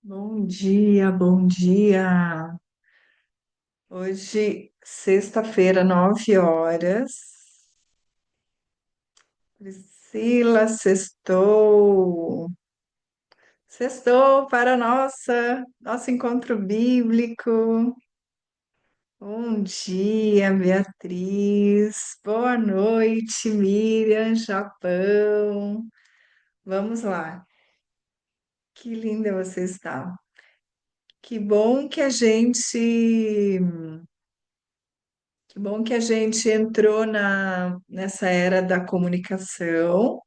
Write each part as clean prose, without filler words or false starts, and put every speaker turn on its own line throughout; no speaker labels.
Bom dia, bom dia. Hoje, sexta-feira, 9 horas. Priscila, sextou. Sextou para nosso encontro bíblico. Bom dia, Beatriz. Boa noite, Miriam, Japão. Vamos lá. Que linda você está. Que bom que a gente Que bom que a gente entrou nessa era da comunicação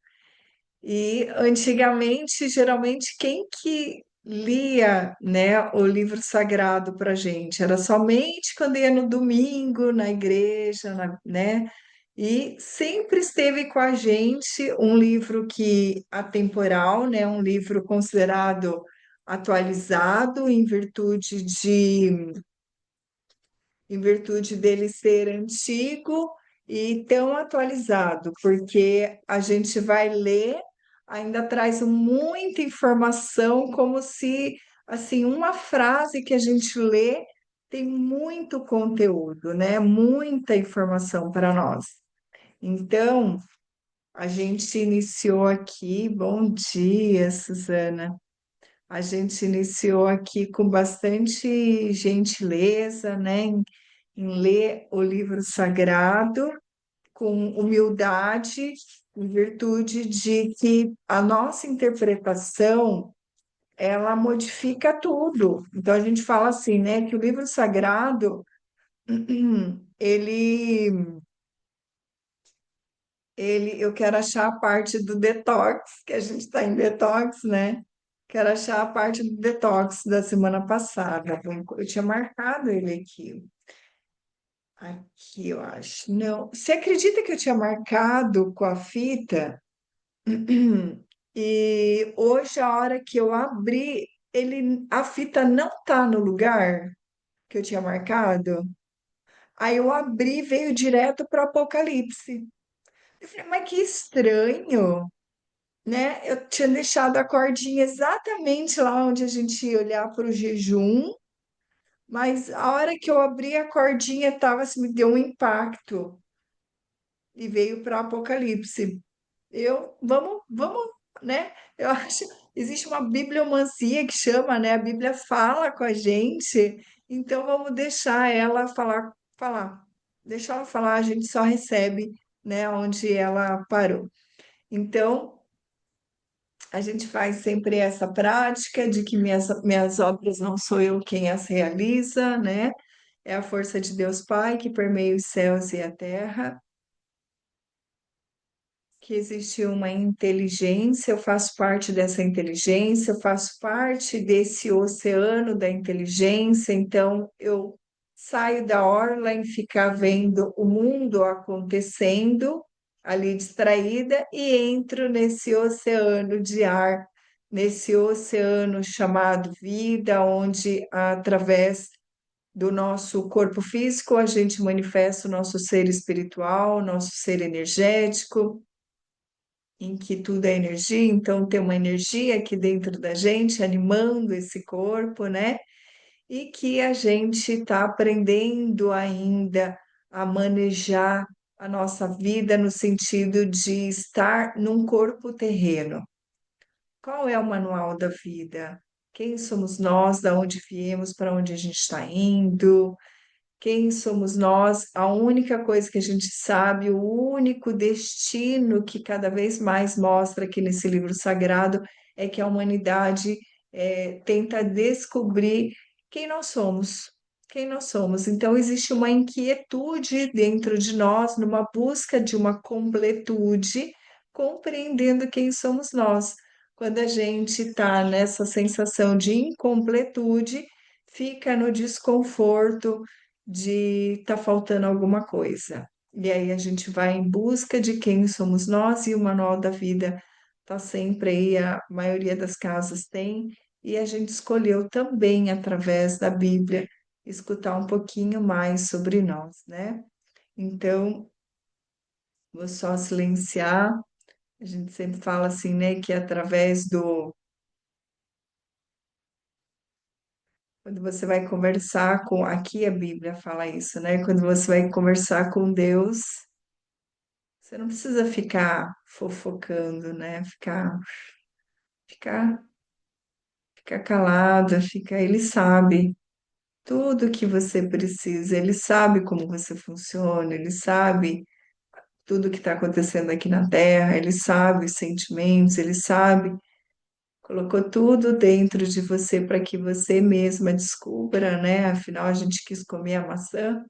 e antigamente, geralmente, quem que lia, né, o livro sagrado para a gente? Era somente quando ia no domingo, na igreja, né? E sempre esteve com a gente um livro que atemporal, né? Um livro considerado atualizado em virtude dele ser antigo e tão atualizado, porque a gente vai ler, ainda traz muita informação, como se, assim, uma frase que a gente lê tem muito conteúdo, né? Muita informação para nós. Então, a gente iniciou aqui, bom dia, Suzana. A gente iniciou aqui com bastante gentileza, né, em ler o livro sagrado com humildade, em virtude de que a nossa interpretação ela modifica tudo. Então a gente fala assim, né, que o livro sagrado ele eu quero achar a parte do detox, que a gente está em detox, né? Quero achar a parte do detox da semana passada. Eu tinha marcado ele aqui. Aqui, eu acho. Não. Você acredita que eu tinha marcado com a fita? E hoje, a hora que eu abri, a fita não tá no lugar que eu tinha marcado. Aí eu abri e veio direto para o Apocalipse. Eu falei, mas que estranho, né? Eu tinha deixado a cordinha exatamente lá onde a gente ia olhar para o jejum, mas a hora que eu abri a cordinha tava, assim, me deu um impacto e veio para o Apocalipse. Vamos, né? Eu acho, existe uma bibliomancia que chama, né? A Bíblia fala com a gente, então vamos deixar ela falar. Deixar ela falar, a gente só recebe, né, onde ela parou. Então, a gente faz sempre essa prática de que minhas obras não sou eu quem as realiza, né? É a força de Deus Pai que permeia os céus e a terra, que existe uma inteligência, eu faço parte dessa inteligência, eu faço parte desse oceano da inteligência, então eu saio da orla em ficar vendo o mundo acontecendo ali distraída e entro nesse oceano de ar, nesse oceano chamado vida, onde através do nosso corpo físico a gente manifesta o nosso ser espiritual, nosso ser energético, em que tudo é energia, então tem uma energia aqui dentro da gente animando esse corpo, né? E que a gente está aprendendo ainda a manejar a nossa vida no sentido de estar num corpo terreno. Qual é o manual da vida? Quem somos nós? Da onde viemos? Para onde a gente está indo? Quem somos nós? A única coisa que a gente sabe, o único destino que cada vez mais mostra aqui nesse livro sagrado é que a humanidade tenta descobrir quem nós somos. Quem nós somos. Então, existe uma inquietude dentro de nós, numa busca de uma completude, compreendendo quem somos nós. Quando a gente está nessa sensação de incompletude, fica no desconforto de tá faltando alguma coisa. E aí a gente vai em busca de quem somos nós e o manual da vida tá sempre aí, a maioria das casas tem, e a gente escolheu também através da Bíblia escutar um pouquinho mais sobre nós, né? Então, vou só silenciar. A gente sempre fala assim, né, que através Quando você vai conversar com, aqui a Bíblia fala isso, né? Quando você vai conversar com Deus, você não precisa ficar fofocando, né? Ficar, ficar calada, ele sabe tudo que você precisa, ele sabe como você funciona, ele sabe tudo que está acontecendo aqui na Terra, ele sabe os sentimentos, ele sabe, colocou tudo dentro de você para que você mesma descubra, né? Afinal, a gente quis comer a maçã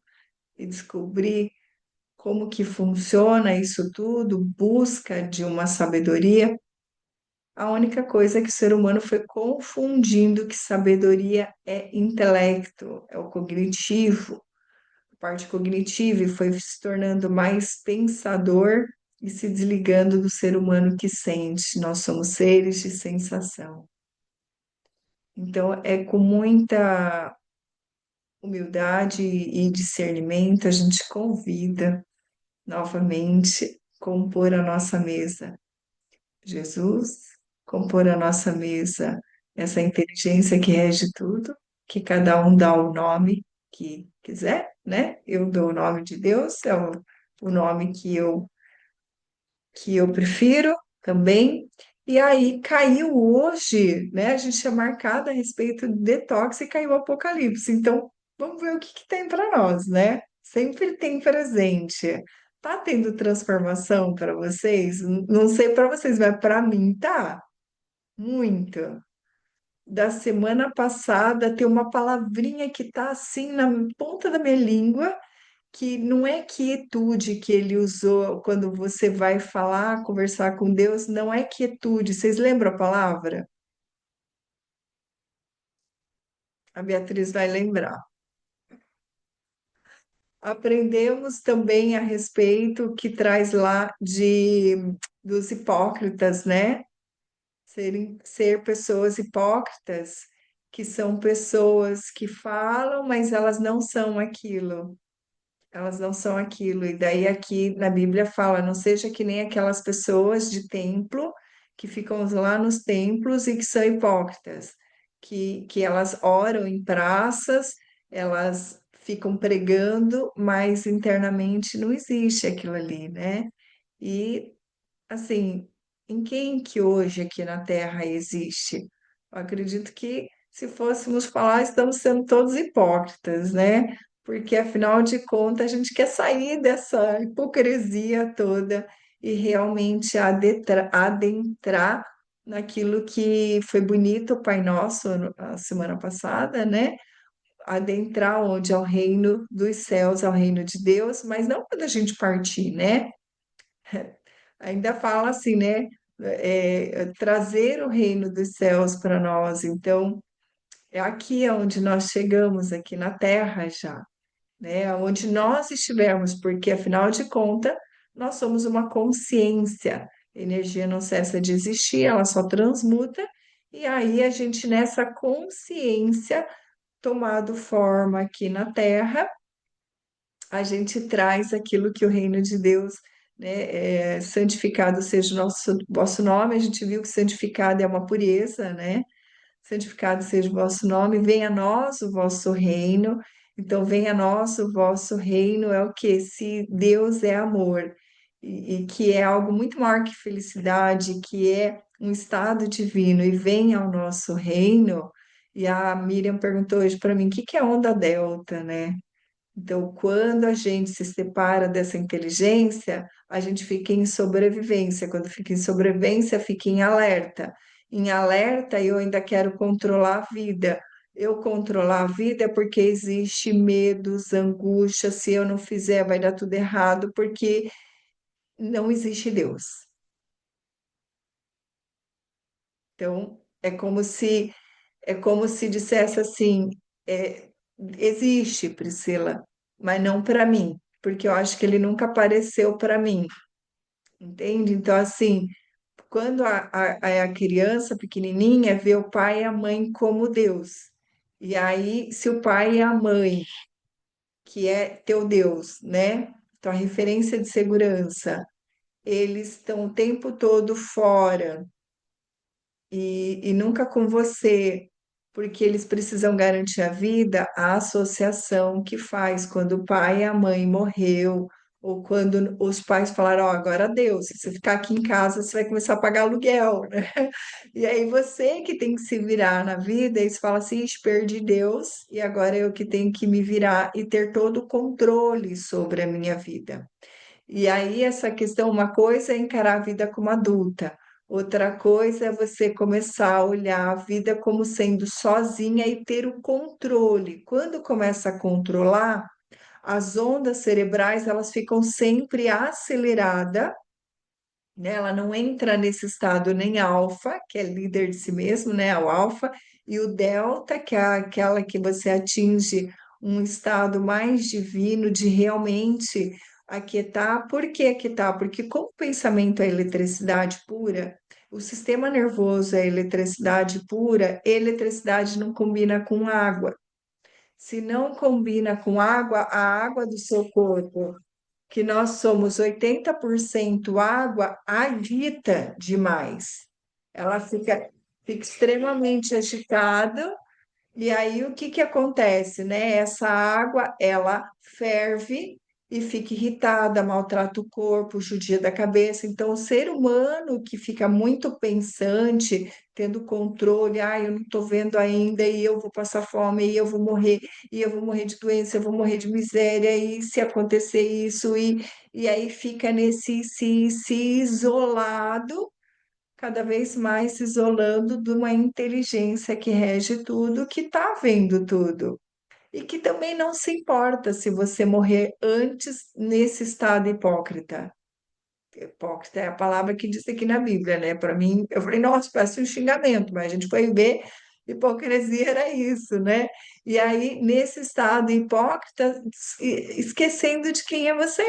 e descobrir como que funciona isso tudo, busca de uma sabedoria. A única coisa é que o ser humano foi confundindo que sabedoria é intelecto, é o cognitivo, a parte cognitiva, e foi se tornando mais pensador e se desligando do ser humano que sente. Nós somos seres de sensação. Então, é com muita humildade e discernimento a gente convida novamente compor a nossa mesa. Jesus, compor a nossa mesa, essa inteligência que rege tudo, que cada um dá o nome que quiser, né? Eu dou o nome de Deus, é o nome que eu prefiro também. E aí caiu hoje, né? A gente tinha marcado a respeito de detox e caiu o Apocalipse. Então, vamos ver o que que tem para nós, né? Sempre tem presente. Tá tendo transformação para vocês? Não sei para vocês, mas para mim tá muito. Da semana passada tem uma palavrinha que tá assim na ponta da minha língua que não é quietude que ele usou quando você vai falar, conversar com Deus, não é quietude. Vocês lembram a palavra? A Beatriz vai lembrar. Aprendemos também a respeito que traz lá de dos hipócritas, né? Ser pessoas hipócritas, que são pessoas que falam, mas elas não são aquilo. Elas não são aquilo. E daí aqui na Bíblia fala, não seja que nem aquelas pessoas de templo que ficam lá nos templos e que são hipócritas, que elas oram em praças, elas ficam pregando, mas internamente não existe aquilo ali, né? E assim, em quem que hoje aqui na Terra existe? Eu acredito que se fôssemos falar, estamos sendo todos hipócritas, né? Porque afinal de contas a gente quer sair dessa hipocrisia toda e realmente adentrar naquilo que foi bonito o Pai Nosso a semana passada, né? Adentrar onde? Ao reino dos céus, ao reino de Deus, mas não quando a gente partir, né? Ainda fala assim, né? Trazer o reino dos céus para nós. Então, é aqui onde nós chegamos, aqui na Terra já, né? Onde nós estivermos, porque afinal de contas, nós somos uma consciência. A energia não cessa de existir, ela só transmuta. E aí a gente, nessa consciência, tomado forma aqui na Terra, a gente traz aquilo que o reino de Deus, né, santificado seja o vosso nome. A gente viu que santificado é uma pureza, né? Santificado seja o vosso nome, venha a nós o vosso reino. Então, venha a nós o vosso reino é o que? Se Deus é amor, e que é algo muito maior que felicidade, que é um estado divino, e venha ao nosso reino. E a Miriam perguntou hoje para mim, o que que é onda delta, né? Então, quando a gente se separa dessa inteligência, a gente fica em sobrevivência. Quando fica em sobrevivência, fica em alerta. Em alerta, eu ainda quero controlar a vida. Eu controlar a vida é porque existe medos, angústia. Se eu não fizer, vai dar tudo errado, porque não existe Deus. Então, é como se dissesse assim, é, existe, Priscila, mas não para mim, porque eu acho que ele nunca apareceu para mim, entende? Então, assim, quando a criança pequenininha vê o pai e a mãe como Deus, e aí, se o pai e a mãe, que é teu Deus, né? Então, a referência de segurança, eles estão o tempo todo fora e nunca com você. porque eles precisam garantir a vida, a associação que faz quando o pai e a mãe morreu, ou quando os pais falaram, ó, agora deu, se você ficar aqui em casa, você vai começar a pagar aluguel, né? E aí você que tem que se virar na vida, e você fala assim, "Ixi, perdi Deus, e agora eu que tenho que me virar e ter todo o controle sobre a minha vida. E aí, essa questão, uma coisa é encarar a vida como adulta, outra coisa é você começar a olhar a vida como sendo sozinha e ter o controle. Quando começa a controlar, as ondas cerebrais elas ficam sempre aceleradas, né? Ela não entra nesse estado nem alfa, que é líder de si mesmo, né? O alfa, e o delta, que é aquela que você atinge um estado mais divino de realmente aquietar. Por que aquietar? Porque como o pensamento é eletricidade pura, o sistema nervoso é eletricidade pura, eletricidade não combina com água. Se não combina com água, a água do seu corpo que nós somos 80% água, agita demais. Ela fica extremamente agitada, e aí o que que acontece, né? Essa água, ela ferve e fica irritada, maltrata o corpo, judia da cabeça. Então, o ser humano que fica muito pensante, tendo controle, ah, eu não estou vendo ainda, e eu vou passar fome, e eu vou morrer, e eu vou morrer de doença, eu vou morrer de miséria, e se acontecer isso, e aí fica nesse se isolado cada vez mais se isolando de uma inteligência que rege tudo, que está vendo tudo. E que também não se importa se você morrer antes nesse estado hipócrita. Hipócrita é a palavra que diz aqui na Bíblia, né? Para mim, eu falei, nossa, parece um xingamento, mas a gente foi ver, hipocrisia era isso, né? E aí, nesse estado hipócrita, esquecendo de quem é você,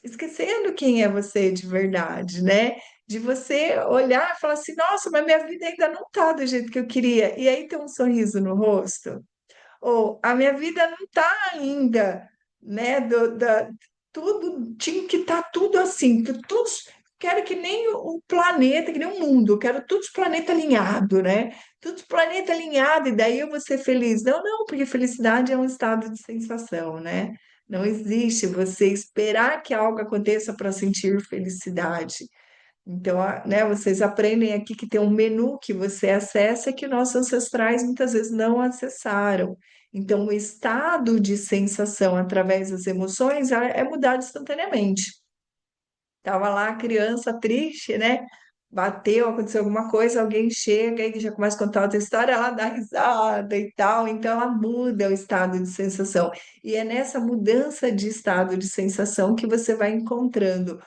esquecendo quem é você de verdade, né? De você olhar e falar assim, nossa, mas minha vida ainda não tá do jeito que eu queria. E aí tem um sorriso no rosto. Ou a minha vida não tá ainda, né? Tudo tinha que estar tudo assim, que tudo. Quero que nem o planeta, que nem o mundo, quero todos os planetas alinhados, né? Todos os planetas alinhados, e daí eu vou ser feliz. Não, não, porque felicidade é um estado de sensação, né? Não existe você esperar que algo aconteça para sentir felicidade. Então, né, vocês aprendem aqui que tem um menu que você acessa que nossos ancestrais muitas vezes não acessaram. Então, o estado de sensação através das emoções é mudado instantaneamente. Tava lá a criança triste, né? Bateu, aconteceu alguma coisa, alguém chega e já começa a contar outra história, ela dá risada e tal, então ela muda o estado de sensação. E é nessa mudança de estado de sensação que você vai encontrando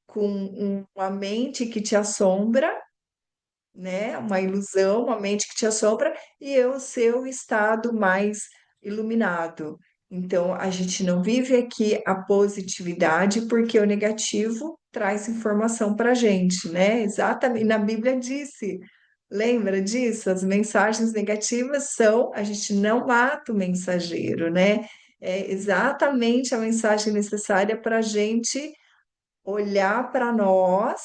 com uma mente que te assombra, né? Uma ilusão, uma mente que te assombra, e é o seu estado mais iluminado. Então, a gente não vive aqui a positividade porque o negativo traz informação para a gente, né? Exatamente, na Bíblia disse, lembra disso? As mensagens negativas são, a gente não mata o mensageiro, né? É exatamente a mensagem necessária para a gente olhar para nós,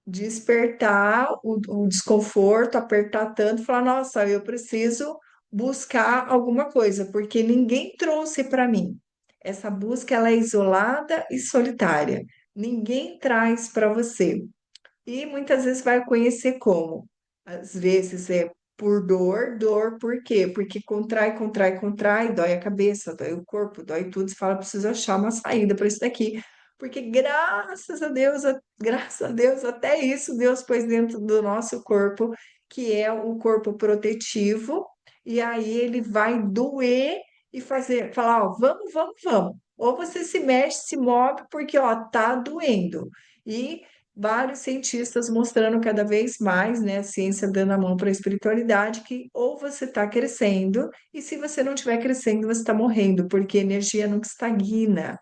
despertar o desconforto, apertar tanto, falar, nossa, eu preciso buscar alguma coisa, porque ninguém trouxe para mim. Essa busca ela é isolada e solitária. Ninguém traz para você. E muitas vezes vai conhecer como. Às vezes é por dor, dor por quê? Porque contrai, contrai, contrai, dói a cabeça, dói o corpo, dói tudo. Você fala, preciso achar uma saída para isso daqui. Porque graças a Deus, graças a Deus, até isso Deus pôs dentro do nosso corpo, que é o corpo protetivo, e aí ele vai doer e fazer, falar, ó, vamos, vamos, vamos. Ou você se mexe, se move, porque ó, tá doendo. E vários cientistas mostrando cada vez mais, né, a ciência dando a mão para a espiritualidade, que ou você está crescendo, e se você não estiver crescendo, você está morrendo, porque energia nunca estagna.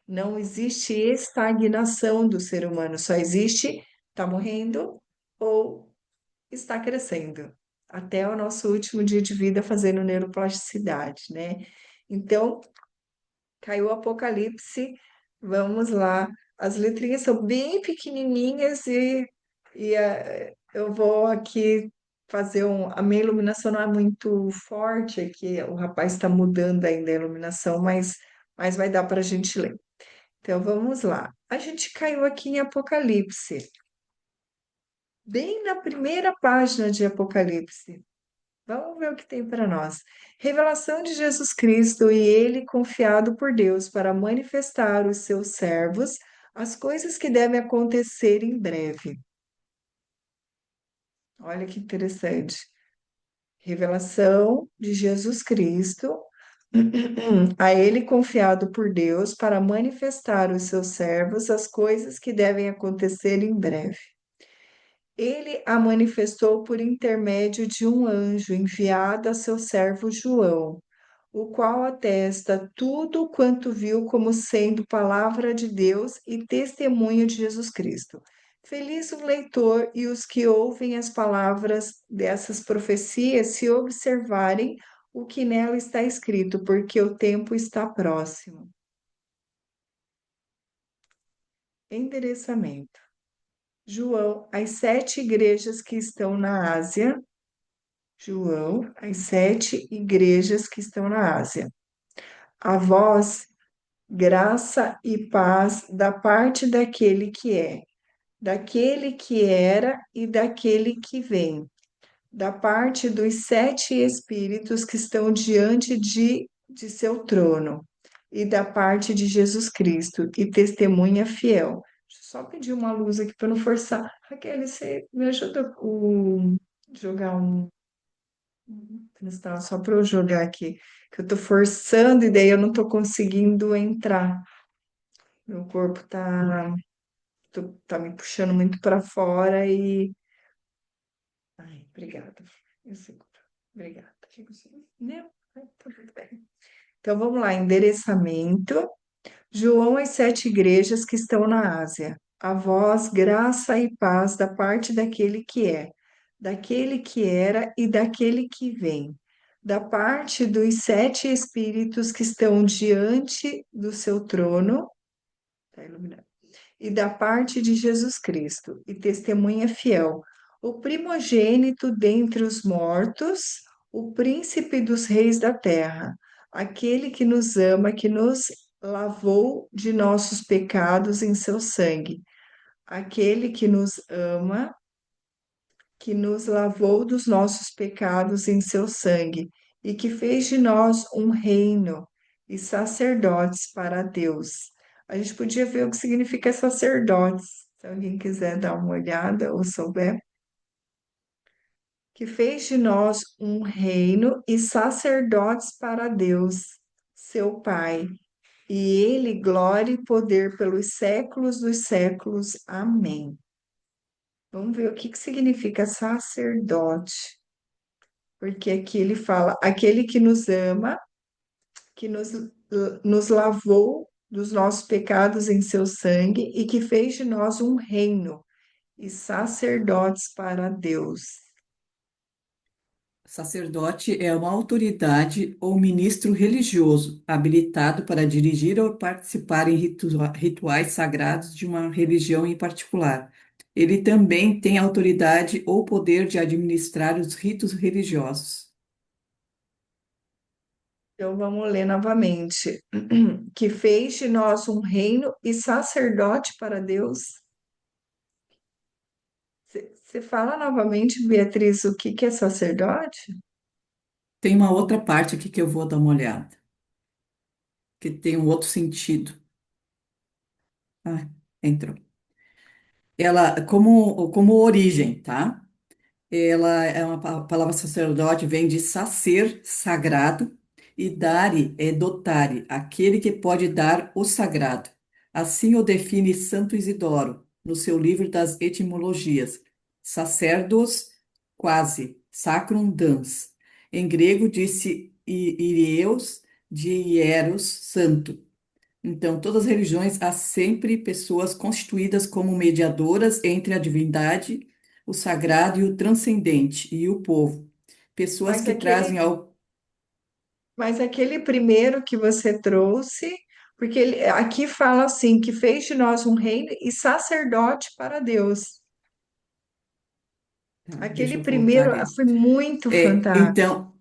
Não existe estagnação do ser humano, só existe está morrendo ou está crescendo. Até o nosso último dia de vida fazendo neuroplasticidade, né? Então, caiu o Apocalipse, vamos lá. As letrinhas são bem pequenininhas e eu vou aqui. A minha iluminação não é muito forte aqui, o rapaz está mudando ainda a iluminação, mas vai dar para a gente ler. Então vamos lá. A gente caiu aqui em Apocalipse, bem na primeira página de Apocalipse. Vamos ver o que tem para nós. Revelação de Jesus Cristo e ele confiado por Deus para manifestar os seus servos as coisas que devem acontecer em breve. Olha que interessante. Revelação de Jesus Cristo, a ele confiado por Deus para manifestar os seus servos as coisas que devem acontecer em breve. Ele a manifestou por intermédio de um anjo enviado a seu servo João, o qual atesta tudo quanto viu como sendo palavra de Deus e testemunho de Jesus Cristo. Feliz o leitor e os que ouvem as palavras dessas profecias se observarem o que nela está escrito, porque o tempo está próximo. Endereçamento. João, as 7 igrejas que estão na Ásia. João, as 7 igrejas que estão na Ásia. A vós, graça e paz da parte daquele que é, daquele que era e daquele que vem, da parte dos 7 espíritos que estão diante de seu trono, e da parte de Jesus Cristo, e testemunha fiel. Deixa eu só pedir uma luz aqui para não forçar. Raquel, você me ajuda a jogar um. Só para eu jogar aqui, que eu estou forçando e daí eu não estou conseguindo entrar. Meu corpo tá me puxando muito para fora e. Ai, obrigada. Eu seguro. Obrigada. Não, tá tudo bem. Então vamos lá, endereçamento. João às 7 igrejas que estão na Ásia. A vós, graça e paz da parte daquele que é, daquele que era e daquele que vem, da parte dos 7 espíritos que estão diante do seu trono, tá iluminado, e da parte de Jesus Cristo, e testemunha fiel, o primogênito dentre os mortos, o príncipe dos reis da terra, aquele que nos ama, que nos lavou de nossos pecados em seu sangue, aquele que nos ama, que nos lavou dos nossos pecados em seu sangue, e que fez de nós um reino e sacerdotes para Deus. A gente podia ver o que significa sacerdotes, se alguém quiser dar uma olhada ou souber. Que fez de nós um reino e sacerdotes para Deus, seu Pai. E ele, glória e poder pelos séculos dos séculos. Amém. Vamos ver o que que significa sacerdote. Porque aqui ele fala, aquele que nos ama, que nos lavou dos nossos pecados em seu sangue e que fez de nós um reino e sacerdotes para Deus.
Sacerdote é uma autoridade ou ministro religioso habilitado para dirigir ou participar em rituais sagrados de uma religião em particular. Ele também tem autoridade ou poder de administrar os ritos religiosos.
Então vamos ler novamente. Que fez de nós um reino e sacerdote para Deus. Você fala novamente, Beatriz, o que que é sacerdote?
Tem uma outra parte aqui que eu vou dar uma olhada, que tem um outro sentido. Ah, entrou. Ela, como origem, tá? Ela é uma palavra sacerdote, vem de sacer, sagrado, e dare é dotare, aquele que pode dar o sagrado. Assim o define Santo Isidoro, no seu livro das etimologias, sacerdos quasi, sacrum dans. Em grego disse ireus, de hieros, santo. Então, todas as religiões há sempre pessoas constituídas como mediadoras entre a divindade, o sagrado e o transcendente, e o povo. Pessoas
Mas
que trazem
aquele,
ao.
mas aquele primeiro que você trouxe, porque aqui fala assim, que fez de nós um reino e sacerdote para Deus.
Tá, deixa
Aquele
eu voltar
primeiro
ali.
foi muito fantástico.
Então,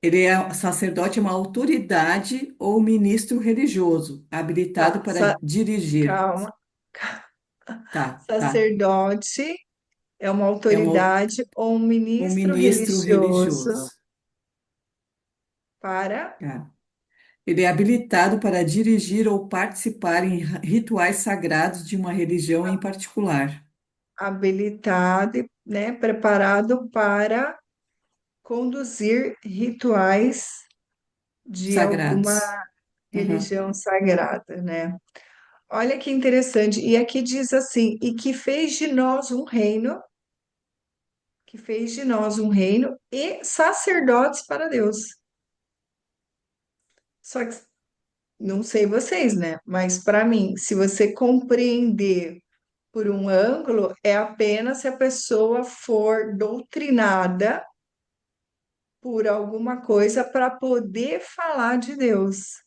ele é sacerdote, é uma autoridade ou ministro religioso, habilitado
Tá,
para dirigir.
calma.
Tá, tá.
Sacerdote é uma
É
autoridade ou um
um
ministro
ministro
religioso
religioso.
para
Tá. Ele é habilitado para dirigir ou participar em rituais sagrados de uma religião em particular.
habilitado, né, preparado para conduzir rituais de alguma
Sagrados. Aham.
religião sagrada, né? Olha que interessante. E aqui diz assim: e que fez de nós um reino e sacerdotes para Deus. Só que não sei vocês, né? Mas para mim, se você compreender por um ângulo, é apenas se a pessoa for doutrinada por alguma coisa para poder falar de Deus.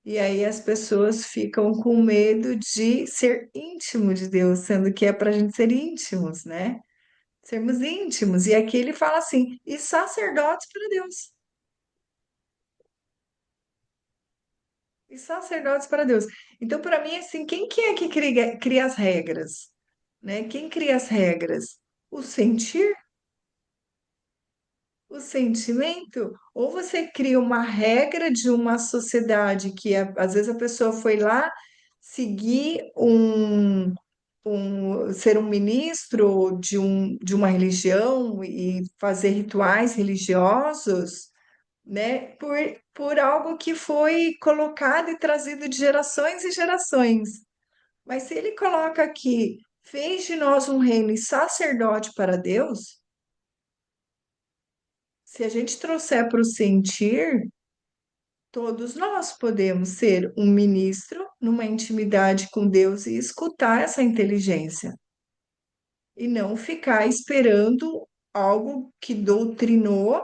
E aí as pessoas ficam com medo de ser íntimo de Deus, sendo que é para a gente ser íntimos, né? Sermos íntimos. E aqui ele fala assim: e sacerdotes para Deus. E sacerdotes para Deus. Então, para mim, assim, quem que é que cria as regras? Né? Quem cria as regras? O sentir, o sentimento? Ou você cria uma regra de uma sociedade que às vezes a pessoa foi lá seguir ser um ministro de uma religião e fazer rituais religiosos, né, por algo que foi colocado e trazido de gerações e gerações. Mas se ele coloca aqui, fez de nós um reino e sacerdote para Deus, se a gente trouxer para o sentir, todos nós podemos ser um ministro numa intimidade com Deus e escutar essa inteligência. E não ficar esperando algo que doutrinou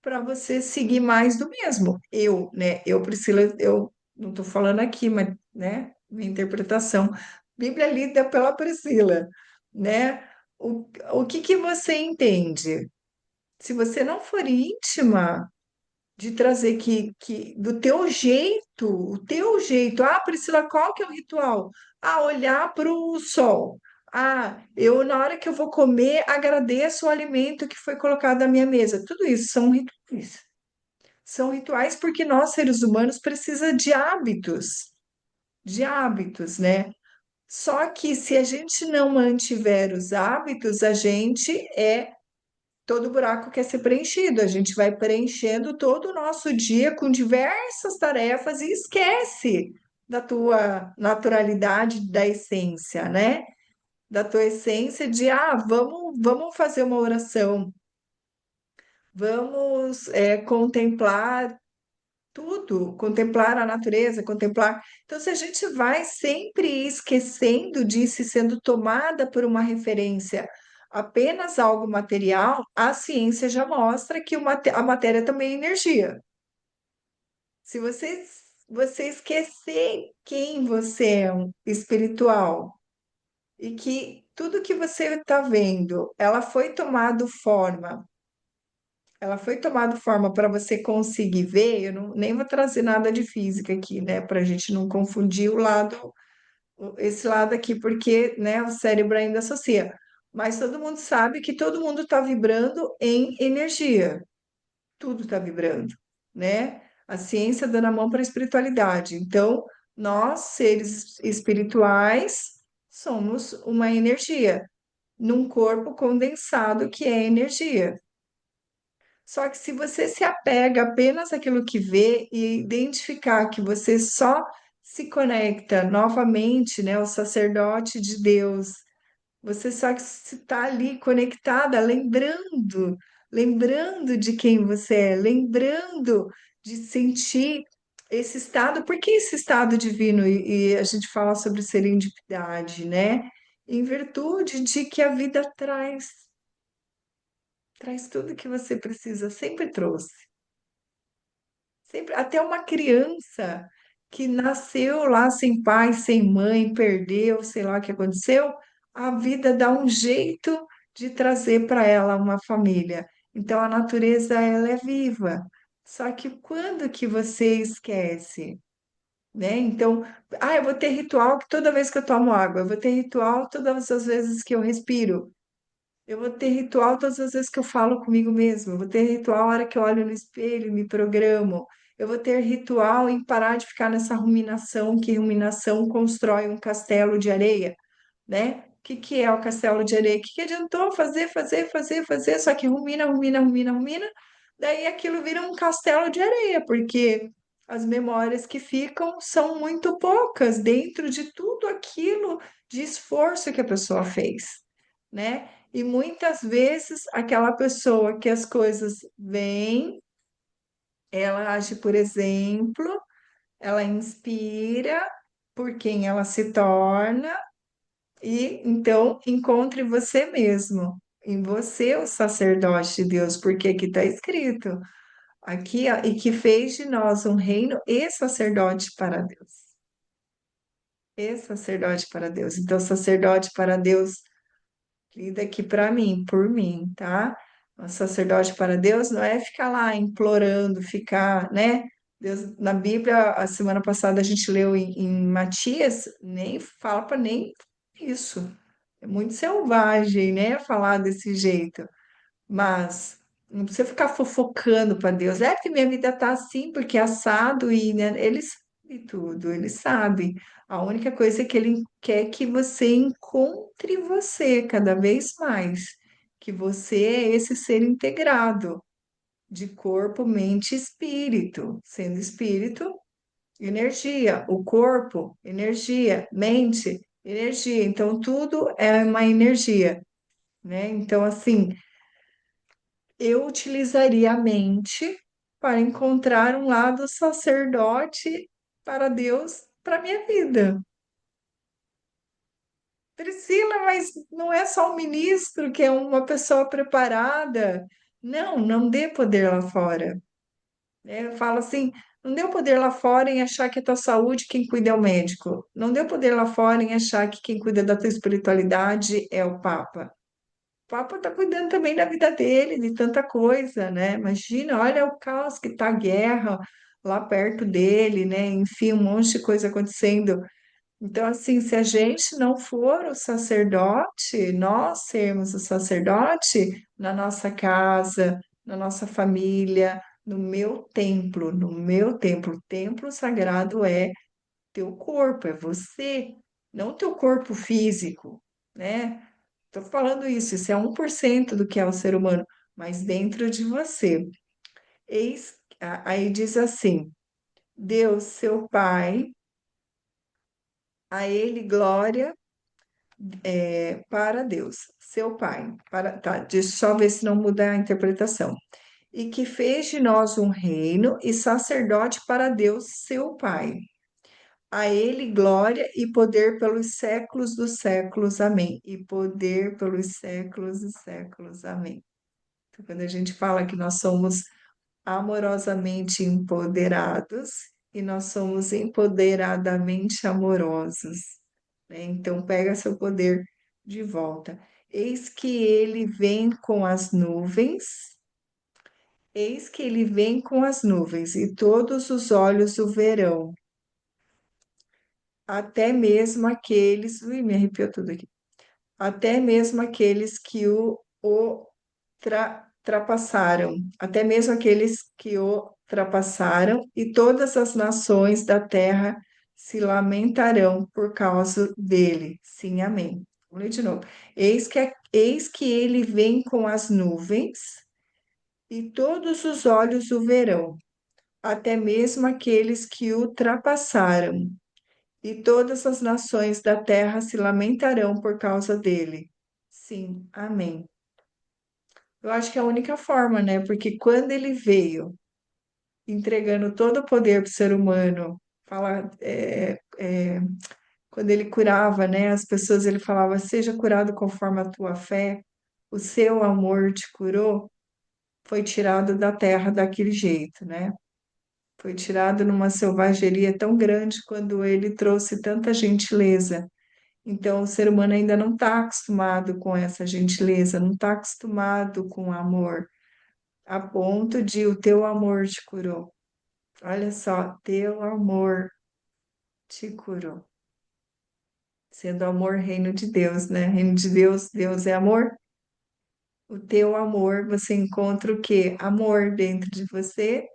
para você seguir mais do mesmo. Eu, né? Eu, Priscila, eu não estou falando aqui, mas, né? Minha interpretação. Bíblia lida pela Priscila, né? O que que você entende? Se você não for íntima de trazer que do teu jeito, o teu jeito. Ah, Priscila, qual que é o ritual? Ah, olhar para o sol. Ah, eu na hora que eu vou comer, agradeço o alimento que foi colocado na minha mesa. Tudo isso são rituais. São rituais porque nós, seres humanos, precisa de hábitos, né? Só que se a gente não mantiver os hábitos, a gente todo buraco quer ser preenchido. A gente vai preenchendo todo o nosso dia com diversas tarefas e esquece da tua naturalidade, da essência, né? Da tua essência de, vamos fazer uma oração, vamos contemplar tudo, contemplar a natureza, contemplar. Então, se a gente vai sempre esquecendo disso e sendo tomada por uma referência apenas algo material, a ciência já mostra que a matéria também é energia. Se você esquecer quem você é, um espiritual, e que tudo que você está vendo, ela foi tomando forma para você conseguir ver. Eu não, nem vou trazer nada de física aqui, né? Para a gente não confundir esse lado aqui, porque, né, o cérebro ainda associa. Mas todo mundo sabe que todo mundo está vibrando em energia. Tudo está vibrando, né? A ciência dando a mão para a espiritualidade. Então, nós, seres espirituais, somos uma energia, num corpo condensado que é energia. Só que se você se apega apenas àquilo que vê e identificar que você só se conecta novamente, né, ao sacerdote de Deus, você só está ali conectada, lembrando de quem você é, lembrando de sentir esse estado, porque esse estado divino, e a gente fala sobre serendipidade, né? Em virtude de que a vida traz tudo que você precisa, sempre trouxe. Sempre, até uma criança que nasceu lá sem pai, sem mãe, perdeu, sei lá o que aconteceu, a vida dá um jeito de trazer para ela uma família. Então a natureza ela é viva. Só que quando que você esquece, né? Então, eu vou ter ritual que toda vez que eu tomo água, eu vou ter ritual todas as vezes que eu respiro. Eu vou ter ritual todas as vezes que eu falo comigo mesmo. Eu vou ter ritual a hora que eu olho no espelho e me programo. Eu vou ter ritual em parar de ficar nessa ruminação, que ruminação constrói um castelo de areia, né? O que que é o castelo de areia? O que que adiantou fazer, só que rumina, daí aquilo vira um castelo de areia, porque as memórias que ficam são muito poucas dentro de tudo aquilo de esforço que a pessoa fez, né? E muitas vezes aquela pessoa que as coisas vêm, ela age, por exemplo, ela inspira por quem ela se torna e então encontre você mesmo, em você o sacerdote de Deus, porque aqui está escrito, aqui, ó, e que fez de nós um reino e sacerdote para Deus. E sacerdote para Deus. Então, sacerdote para Deus, lida aqui para mim, por mim, tá? O sacerdote para Deus não é ficar lá implorando, ficar, né? Deus, na Bíblia, a semana passada a gente leu em Matias, nem fala para nem isso. É muito selvagem, né? Falar desse jeito. Mas não precisa ficar fofocando para Deus. É que minha vida tá assim, porque é assado e né, ele sabe tudo, ele sabe. A única coisa é que ele quer que você encontre você cada vez mais, que você é esse ser integrado de corpo, mente e espírito, sendo espírito, energia, o corpo, energia, mente, energia. Então tudo é uma energia, né? Então assim, eu utilizaria a mente para encontrar um lado sacerdote para Deus para minha vida. Priscila, mas não é só o ministro que é uma pessoa preparada. Não, não dê poder lá fora. Eu falo assim, não dê o poder lá fora em achar que a tua saúde quem cuida é o médico. Não dê o poder lá fora em achar que quem cuida da tua espiritualidade é o Papa. O Papa está cuidando também da vida dele, de tanta coisa, né? Imagina, olha o caos que está a guerra lá perto dele, né? Enfim, um monte de coisa acontecendo. Então, assim, se a gente não for o sacerdote, nós sermos o sacerdote na nossa casa, na nossa família, no meu templo, o templo sagrado é teu corpo, é você, não teu corpo físico, né? Estou falando isso é 1% do que é o ser humano, mas dentro de você. Aí diz assim: Deus, seu Pai, a Ele glória para Deus, seu Pai. Deixa eu só ver se não muda a interpretação. E que fez de nós um reino e sacerdote para Deus, seu Pai. A Ele glória e poder pelos séculos dos séculos. Amém. E poder pelos séculos dos séculos. Amém. Então, quando a gente fala que nós somos amorosamente empoderados e nós somos empoderadamente amorosos, né? Então, pega seu poder de volta. Eis que ele vem com as nuvens, eis que ele vem com as nuvens, e todos os olhos o verão, até mesmo aqueles, ui, me arrepiou tudo aqui, até mesmo aqueles que o trapassaram, até mesmo aqueles que o trapassaram, e todas as nações da terra se lamentarão por causa dele. Sim, amém. Vou ler de novo. Eis que ele vem com as nuvens, e todos os olhos o verão, até mesmo aqueles que o trapassaram, e todas as nações da terra se lamentarão por causa dele. Sim, amém. Eu acho que é a única forma, né? Porque quando ele veio entregando todo o poder para o ser humano, fala, quando ele curava, né, as pessoas, ele falava: seja curado conforme a tua fé, o seu amor te curou, foi tirado da terra daquele jeito, né? Foi tirado numa selvageria tão grande quando ele trouxe tanta gentileza. Então, o ser humano ainda não está acostumado com essa gentileza, não está acostumado com o amor, a ponto de o teu amor te curou. Olha só, teu amor te curou. Sendo amor reino de Deus, né? Reino de Deus, Deus é amor. O teu amor, você encontra o quê? Amor dentro de você,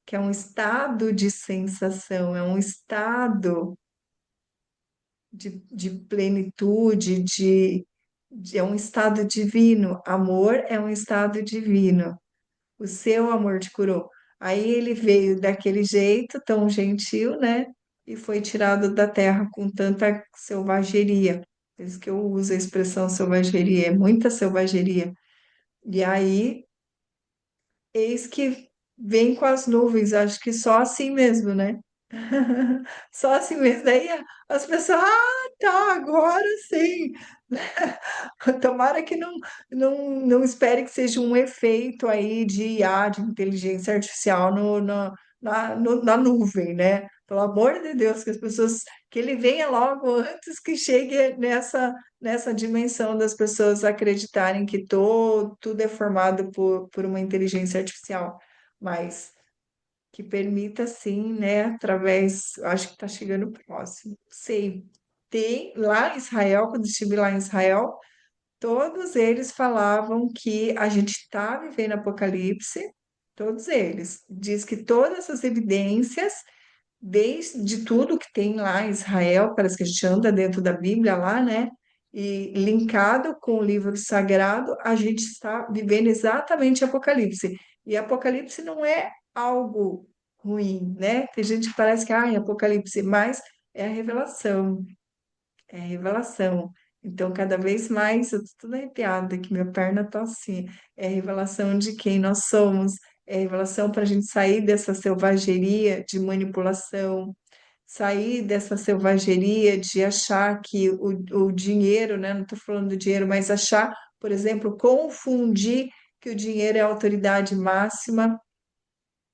que é um estado de sensação, é um estado de plenitude, é um estado divino. Amor é um estado divino. O seu amor te curou. Aí ele veio daquele jeito, tão gentil, né? E foi tirado da terra com tanta selvageria. Por isso que eu uso a expressão selvageria, é muita selvageria. E aí, eis que vem com as nuvens, acho que só assim mesmo, né? Só assim mesmo. Daí as pessoas, tá, agora sim. Tomara que não espere que seja um efeito aí de IA, de inteligência artificial na nuvem, né? Pelo amor de Deus, que as pessoas, que ele venha logo antes que chegue nessa dimensão das pessoas acreditarem que tudo é formado por uma inteligência artificial. Mas que permita, sim, né, através, acho que está chegando próximo. Sei, tem lá em Israel, quando estive lá em Israel, todos eles falavam que a gente está vivendo Apocalipse, todos eles. Diz que todas as evidências, desde tudo que tem lá em Israel, parece que a gente anda dentro da Bíblia lá, né? E linkado com o livro sagrado, a gente está vivendo exatamente Apocalipse. E Apocalipse não é algo ruim, né? Tem gente que parece que, é Apocalipse, mas é a revelação. É revelação. Então, cada vez mais, eu tô toda arrepiada que minha perna tá assim. É revelação de quem nós somos, é revelação para a gente sair dessa selvageria de manipulação, sair dessa selvageria de achar que o dinheiro, né? Não estou falando do dinheiro, mas achar, por exemplo, confundir que o dinheiro é a autoridade máxima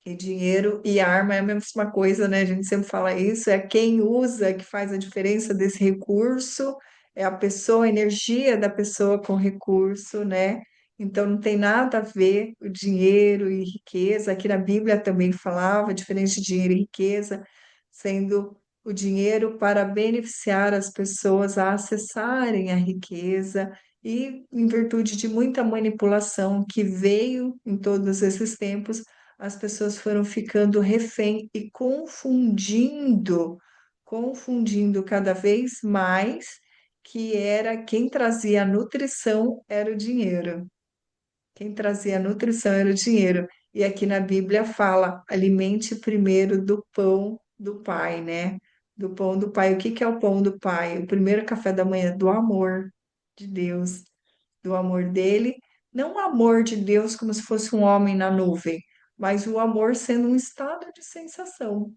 e dinheiro e arma é a mesma coisa, né? A gente sempre fala isso, é quem usa que faz a diferença desse recurso, é a pessoa, a energia da pessoa com recurso, né? Então não tem nada a ver o dinheiro e riqueza. Aqui na Bíblia também falava diferente de dinheiro e riqueza, sendo o dinheiro para beneficiar as pessoas a acessarem a riqueza e em virtude de muita manipulação que veio em todos esses tempos as pessoas foram ficando refém e confundindo cada vez mais que era quem trazia a nutrição era o dinheiro. Quem trazia a nutrição era o dinheiro. E aqui na Bíblia fala: alimente primeiro do pão do Pai, né? Do pão do Pai. O que que é o pão do Pai? O primeiro café da manhã do amor de Deus, do amor dele, não o amor de Deus como se fosse um homem na nuvem, mas o amor sendo um estado de sensação,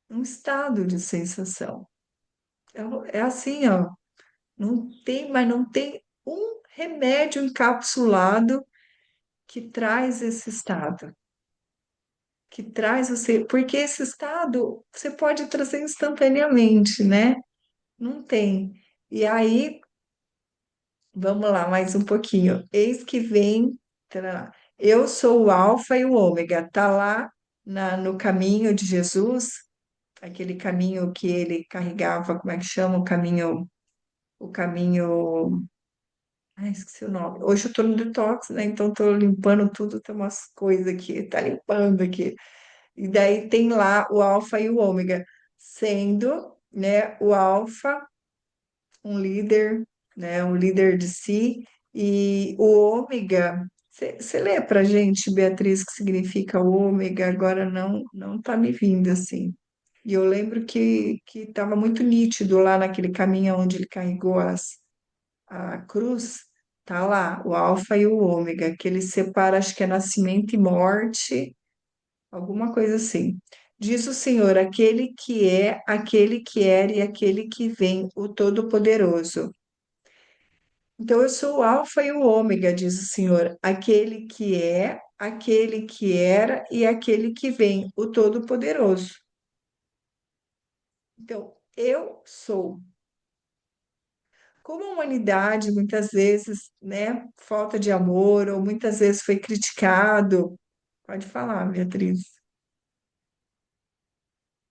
um estado de sensação. É assim, ó, não tem um remédio encapsulado que traz esse estado, que traz você, porque esse estado você pode trazer instantaneamente, né? Não tem. E aí vamos lá, mais um pouquinho. Eis que vem, tarará. Eu sou o Alfa e o Ômega. Tá lá no caminho de Jesus, aquele caminho que ele carregava, como é que chama? O caminho. Ai, esqueci o nome. Hoje eu tô no detox, né? Então tô limpando tudo, tem umas coisas aqui, tá limpando aqui. E daí tem lá o Alfa e o Ômega, sendo, né, o Alfa um líder, né, um líder de si, e o ômega, você lê para gente, Beatriz, o que significa ômega, agora não tá me vindo assim. E eu lembro que estava muito nítido lá naquele caminho onde ele carregou a cruz, tá lá, o alfa e o ômega, que ele separa, acho que é nascimento e morte, alguma coisa assim. Diz o Senhor, aquele que é, aquele que era e aquele que vem, o Todo-Poderoso. Então, eu sou o Alfa e o Ômega, diz o Senhor, aquele que é, aquele que era e aquele que vem, o Todo-Poderoso. Então, eu sou. como a humanidade muitas vezes, né, falta de amor, ou muitas vezes foi criticado. Pode falar, Beatriz.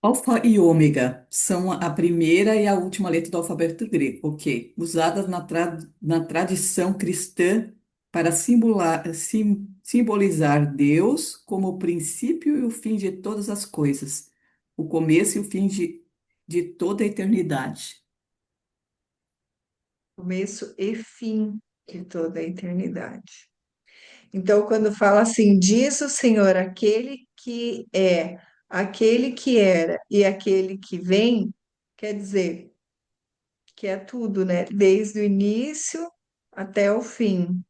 Alfa e ômega são a primeira e a última letra do alfabeto grego, ok? Usadas na tradição cristã para simbolizar Deus como o princípio e o fim de todas as coisas, o começo e o fim de toda a eternidade.
Começo e fim de toda a eternidade. Então, quando fala assim, diz o Senhor, aquele que é, aquele que era e aquele que vem, quer dizer que é tudo, né? Desde o início até o fim.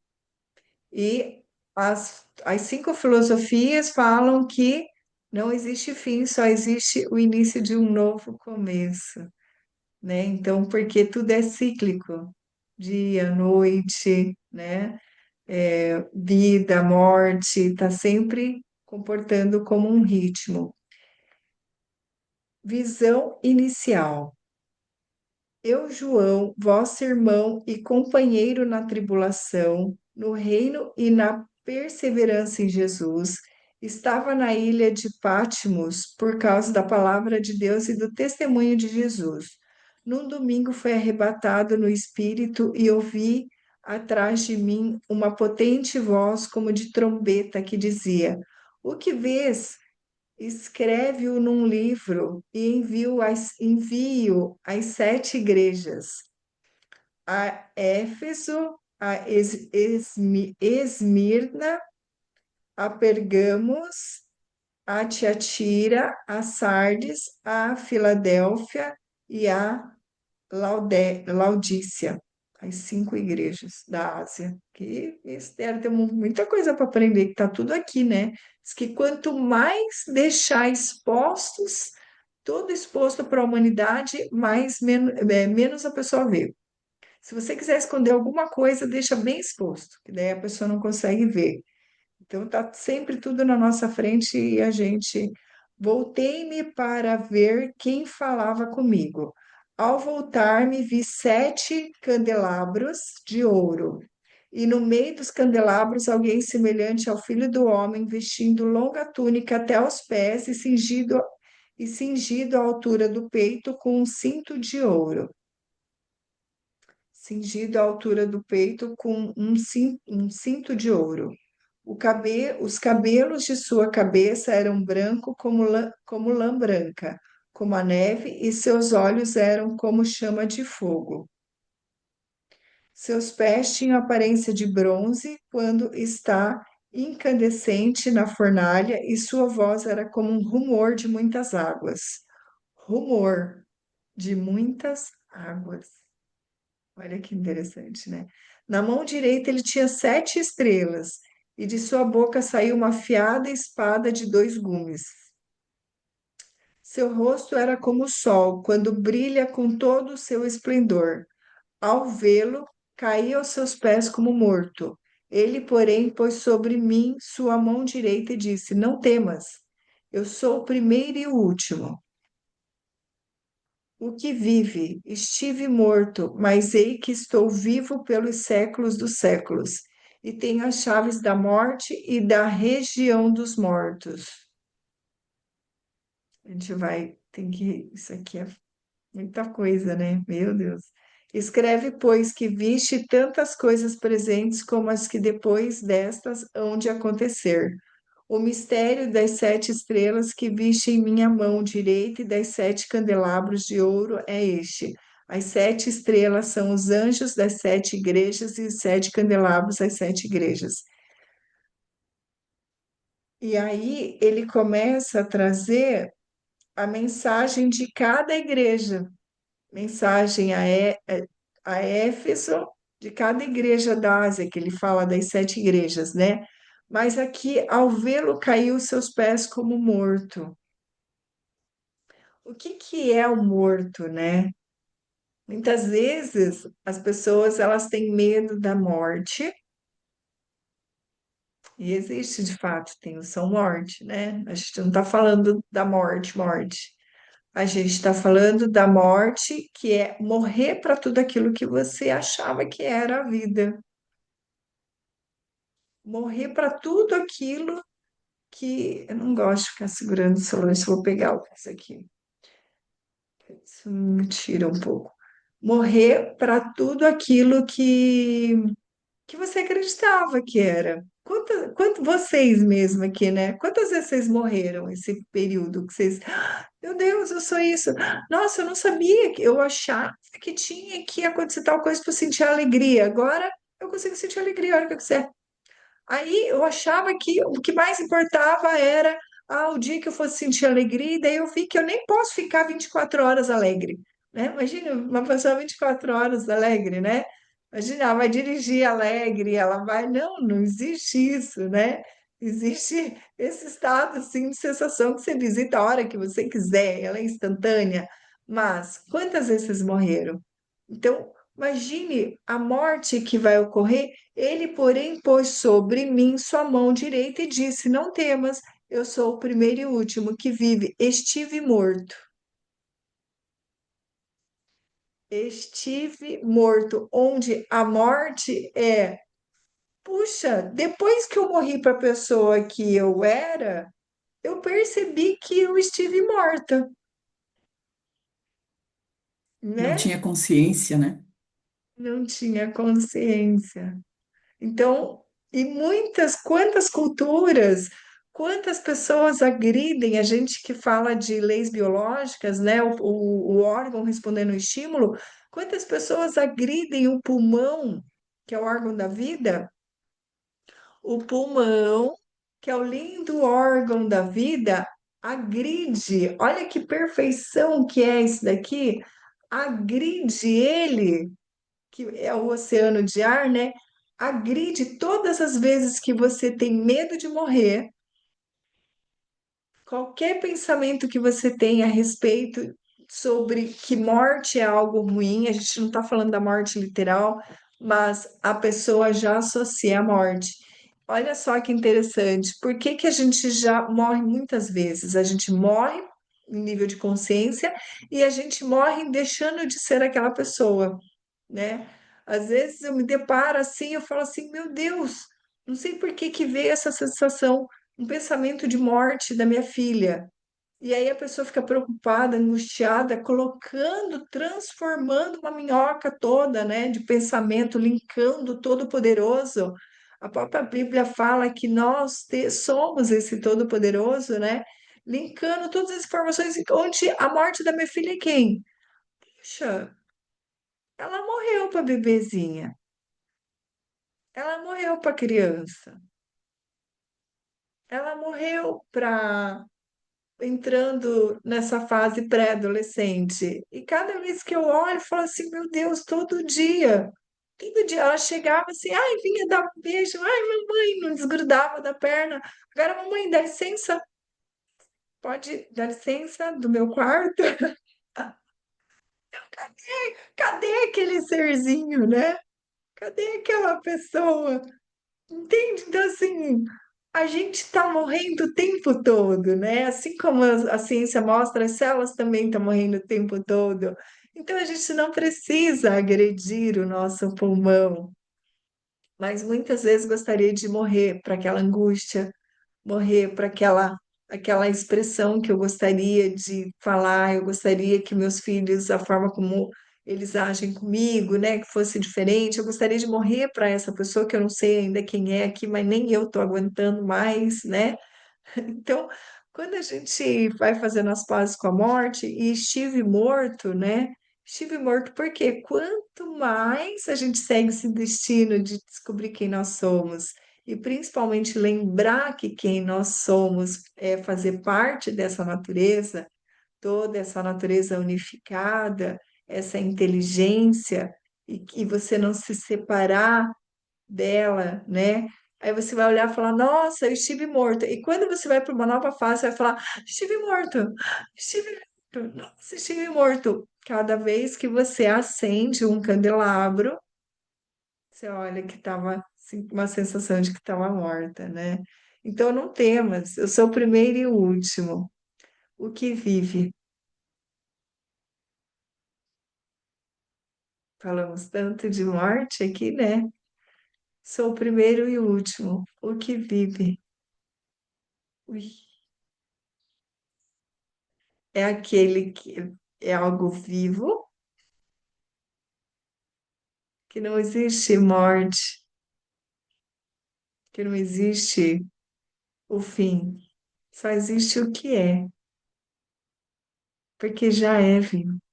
E as cinco filosofias falam que não existe fim, só existe o início de um novo começo, né? Então, porque tudo é cíclico, dia, noite, né? Vida, morte, está sempre comportando como um ritmo. Visão inicial. Eu, João, vosso irmão e companheiro na tribulação, no reino e na perseverança em Jesus, estava na ilha de Patmos por causa da palavra de Deus e do testemunho de Jesus. Num domingo foi arrebatado no espírito e ouvi atrás de mim uma potente voz como de trombeta que dizia: O que vês? Escreve-o num livro e envio às sete igrejas: a Éfeso, a Esmirna, a Pergamos, a Tiatira, a Sardes, a Filadélfia e a Laudícia, as cinco igrejas da Ásia. Que eles devem ter muita coisa para aprender, que está tudo aqui, né? Diz que quanto mais deixar expostos, tudo exposto para a humanidade, menos a pessoa vê. Se você quiser esconder alguma coisa, deixa bem exposto, que daí a pessoa não consegue ver. Então tá sempre tudo na nossa frente e a gente voltei-me para ver quem falava comigo. Ao voltar-me, vi sete candelabros de ouro. E no meio dos candelabros, alguém semelhante ao filho do homem, vestindo longa túnica até aos pés e cingido à altura do peito com um cinto de ouro. Cingido à altura do peito com um cinto de ouro. Os cabelos de sua cabeça eram branco como lã branca, como a neve, e seus olhos eram como chama de fogo. Seus pés tinham aparência de bronze quando está incandescente na fornalha, e sua voz era como um rumor de muitas águas. Rumor de muitas águas. Olha que interessante, né? Na mão direita ele tinha sete estrelas, e de sua boca saiu uma afiada espada de dois gumes. Seu rosto era como o sol, quando brilha com todo o seu esplendor. Ao vê-lo, caí aos seus pés como morto. Ele, porém, pôs sobre mim sua mão direita e disse: Não temas, eu sou o primeiro e o último. O que vive, estive morto, mas ei que estou vivo pelos séculos dos séculos, e tenho as chaves da morte e da região dos mortos. A gente vai, tem que, isso aqui é muita coisa, né? Meu Deus. Escreve, pois, que viste tantas coisas presentes como as que depois destas hão de acontecer. O mistério das sete estrelas que viste em minha mão direita e das sete candelabros de ouro é este. As sete estrelas são os anjos das sete igrejas e os sete candelabros das sete igrejas. E aí ele começa a trazer a mensagem de cada igreja, mensagem a Éfeso, de cada igreja da Ásia, que ele fala das sete igrejas, né? Mas aqui, ao vê-lo, caiu seus pés como morto. O que que é o morto, né? Muitas vezes as pessoas elas têm medo da morte, e existe de fato, tem o São Morte, né? A gente não está falando da morte, morte. A gente está falando da morte, que é morrer para tudo aquilo que você achava que era a vida. Morrer para tudo aquilo que eu não gosto de ficar segurando o celular, se eu vou pegar isso aqui. Isso me tira um pouco. Morrer para tudo aquilo que você acreditava que era. Vocês mesmo aqui, né? Quantas vezes vocês morreram esse período que vocês, meu Deus, eu sou isso. Nossa, eu não sabia que eu achava que tinha que acontecer tal coisa para eu sentir alegria. Agora eu consigo sentir alegria a hora que eu quiser. Aí eu achava que o que mais importava era o dia que eu fosse sentir alegria, e daí eu vi que eu nem posso ficar 24 horas alegre, né? Imagina uma pessoa 24 horas alegre, né? Imagina, ela vai dirigir alegre, ela vai. Não, não existe isso, né? Existe esse estado assim de sensação que você visita a hora que você quiser, ela é instantânea. Mas quantas vezes vocês morreram? Então, imagine a morte que vai ocorrer. Ele, porém, pôs sobre mim sua mão direita e disse: Não temas, eu sou o primeiro e o último que vive. Estive morto. Estive morto, onde a morte é, puxa, depois que eu morri para a pessoa que eu era, eu percebi que eu estive morta,
Não
né?
tinha consciência, né?
Não tinha consciência. Então, quantas culturas, quantas pessoas agridem a gente que fala de leis biológicas, né? O órgão respondendo ao estímulo, quantas pessoas agridem o pulmão, que é o órgão da vida, o pulmão, que é o lindo órgão da vida, agride. Olha que perfeição que é isso daqui. Agride ele que é o oceano de ar, né? Agride todas as vezes que você tem medo de morrer, qualquer pensamento que você tenha a respeito sobre que morte é algo ruim, a gente não está falando da morte literal, mas a pessoa já associa a morte. Olha só que interessante, por que que a gente já morre muitas vezes? A gente morre em nível de consciência e a gente morre deixando de ser aquela pessoa, né? Às vezes eu me deparo assim, eu falo assim, meu Deus, não sei por que que veio essa sensação, um pensamento de morte da minha filha. E aí a pessoa fica preocupada, angustiada, colocando, transformando uma minhoca toda, né, de pensamento, linkando o Todo-Poderoso. A própria Bíblia fala que somos esse Todo-Poderoso, né? Linkando todas as informações, onde a morte da minha filha é quem? Puxa, ela morreu para bebezinha. Ela morreu para criança. Ela morreu para entrando nessa fase pré-adolescente. E cada vez que eu olho, eu falo assim, meu Deus, todo dia ela chegava assim, ai, vinha dar um beijo, ai, mamãe, não desgrudava da perna. Agora, mamãe, dá licença, pode dar licença do meu quarto? Cadê aquele serzinho, né? Cadê aquela pessoa? Entende? Então, assim, a gente está morrendo o tempo todo, né? Assim como a ciência mostra, as células também estão morrendo o tempo todo. Então, a gente não precisa agredir o nosso pulmão, mas muitas vezes gostaria de morrer para aquela angústia, morrer para aquela expressão que eu gostaria de falar, eu gostaria que meus filhos, a forma como eles agem comigo, né, que fosse diferente. Eu gostaria de morrer para essa pessoa que eu não sei ainda quem é aqui, mas nem eu estou aguentando mais, né? Então, quando a gente vai fazendo as pazes com a morte e estive morto, né? Estive morto porque quanto mais a gente segue esse destino de descobrir quem nós somos e principalmente lembrar que quem nós somos é fazer parte dessa natureza, toda essa natureza unificada, essa inteligência, e você não se separar dela, né? Aí você vai olhar e falar, nossa, eu estive morto. E quando você vai para uma nova fase, você vai falar, estive morto, estive morto, nossa, estive morto. Cada vez que você acende um candelabro, você olha que estava uma sensação de que estava morta, né? Então não temas, eu sou o primeiro e o último, o que vive. Falamos tanto de morte aqui, né? Sou o primeiro e o último, o que vive. Ui, é aquele que é algo vivo, que não existe morte, que não existe o fim, só existe o que é, porque já é vivo.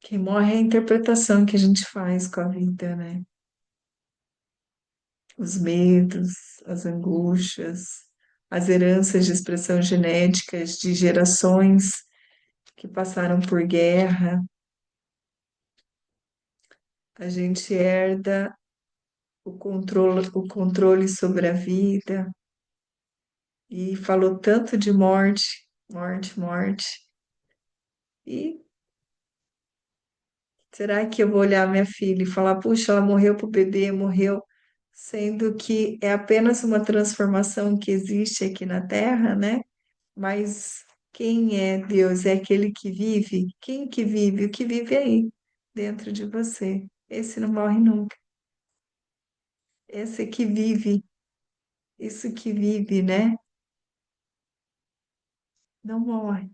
Quem morre é a interpretação que a gente faz com a vida, né? Os medos, as angústias, as heranças de expressão genéticas de gerações que passaram por guerra. A gente herda o controle sobre a vida e falou tanto de morte, morte, morte. E será que eu vou olhar minha filha e falar, puxa, ela morreu pro bebê, morreu, sendo que é apenas uma transformação que existe aqui na Terra, né? Mas quem é Deus? É aquele que vive? Quem que vive? O que vive aí, dentro de você? Esse não morre nunca. Esse que vive, isso que vive, né? Não morre,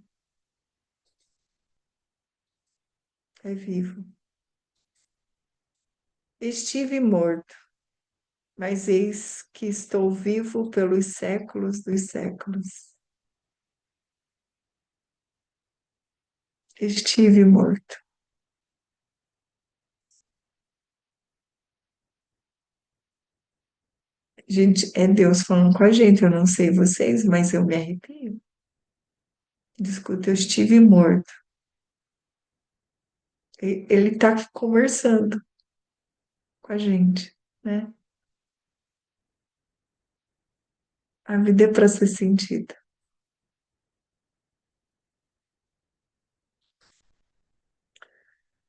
é vivo. Estive morto, mas eis que estou vivo pelos séculos dos séculos. Estive morto. Gente, é Deus falando com a gente. Eu não sei vocês, mas eu me arrepio. Escuta, eu estive morto. Ele está conversando com a gente, né? A vida é para ser sentida.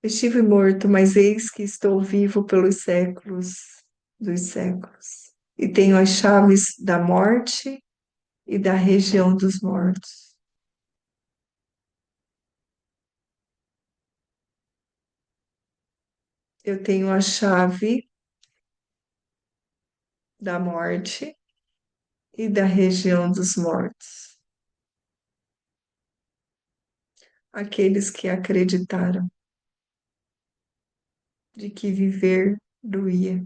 Estive morto, mas eis que estou vivo pelos séculos dos séculos. E tenho as chaves da morte e da região dos mortos. Eu tenho a chave da morte e da região dos mortos. Aqueles que acreditaram de que viver doía,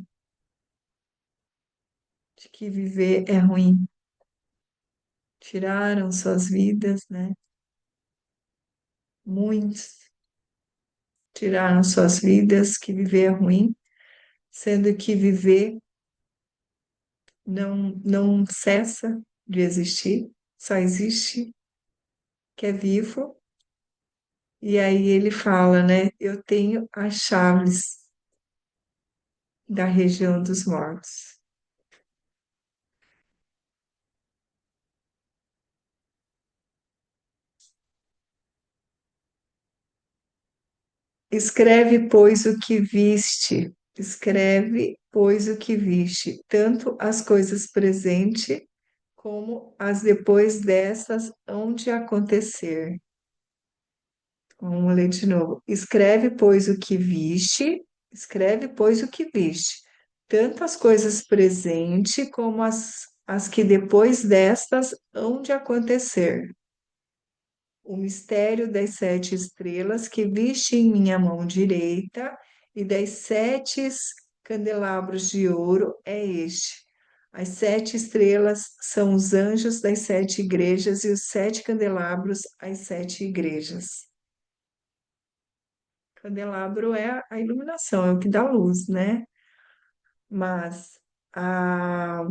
de que viver é ruim. Tiraram suas vidas, né? Muitos tiraram suas vidas, que viver é ruim, sendo que viver não cessa de existir, só existe que é vivo. E aí ele fala, né? Eu tenho as chaves da região dos mortos. Escreve, pois, o que viste. Escreve, pois, o que viste, tanto as coisas presentes como as depois dessas hão de acontecer. Vamos ler de novo. Escreve, pois, o que viste, tanto as coisas presentes como as que depois destas hão de acontecer. O mistério das 7 estrelas que viste em minha mão direita e das 7 candelabros de ouro é este. As 7 estrelas são os anjos das 7 igrejas e os 7 candelabros as 7 igrejas. Candelabro é a iluminação, é o que dá luz, né? Mas lá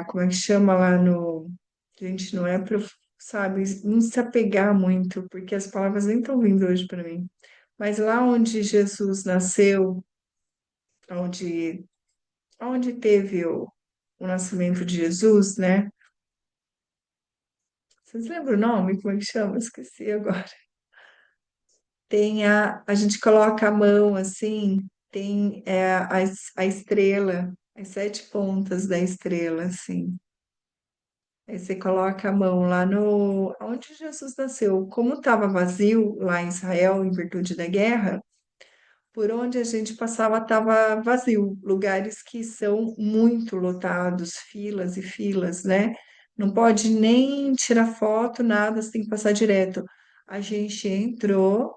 como é que chama lá no. Gente, não é para, sabe, não se apegar muito, porque as palavras nem estão vindo hoje para mim. Mas lá onde Jesus nasceu, onde, onde teve o nascimento de Jesus, né? Vocês lembram o nome? Como é que chama? Esqueci agora. Tem a gente coloca a mão assim, tem a estrela, as 7 pontas da estrela, assim. Aí você coloca a mão lá no onde Jesus nasceu. Como estava vazio lá em Israel, em virtude da guerra, por onde a gente passava estava vazio. Lugares que são muito lotados, filas e filas, né? Não pode nem tirar foto, nada, você tem que passar direto. A gente entrou